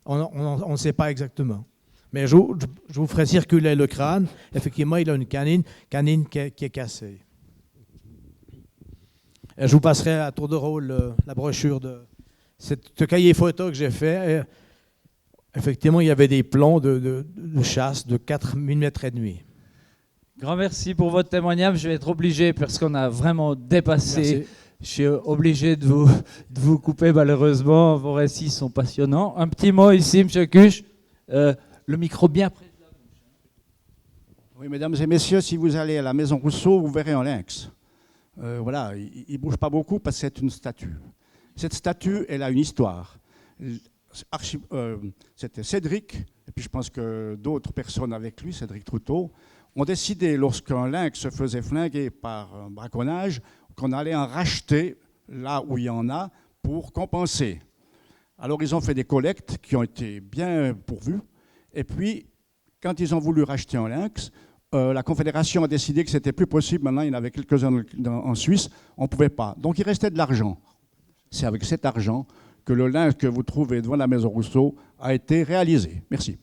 Speaker 15: On ne sait pas exactement. Mais je vous ferai circuler le crâne. Effectivement, il a une canine qui est cassée. Et je vous passerai à tour de rôle la brochure de ce cahier photo que j'ai fait. Et effectivement, il y avait des plombs de chasse de 4 mm et demi.
Speaker 5: Grand merci pour votre témoignage. Je vais être obligé, parce qu'on a vraiment dépassé.
Speaker 15: Merci.
Speaker 5: Je suis obligé de vous couper, malheureusement. Vos récits sont passionnants. Un petit mot ici, M. Cuche. Le micro bien près de la bouche.
Speaker 12: Oui, mesdames et messieurs, si vous allez à la Maison Rousseau, vous verrez un lynx. Voilà, il ne bouge pas beaucoup parce que c'est une statue. Cette statue, elle a une histoire. C'était Cédric, et puis je pense que d'autres personnes avec lui, Cédric Troutot, ont décidé, lorsqu'un lynx se faisait flinguer par un braconnage, qu'on allait en racheter là où il y en a pour compenser. Alors ils ont fait des collectes qui ont été bien pourvues, et puis quand ils ont voulu racheter un lynx, la Confédération a décidé que c'était plus possible. Maintenant, il y en avait quelques-uns en Suisse, on ne pouvait pas. Donc il restait de l'argent. C'est avec cet argent que le lynx que vous trouvez devant la Maison Rousseau a été réalisé. Merci.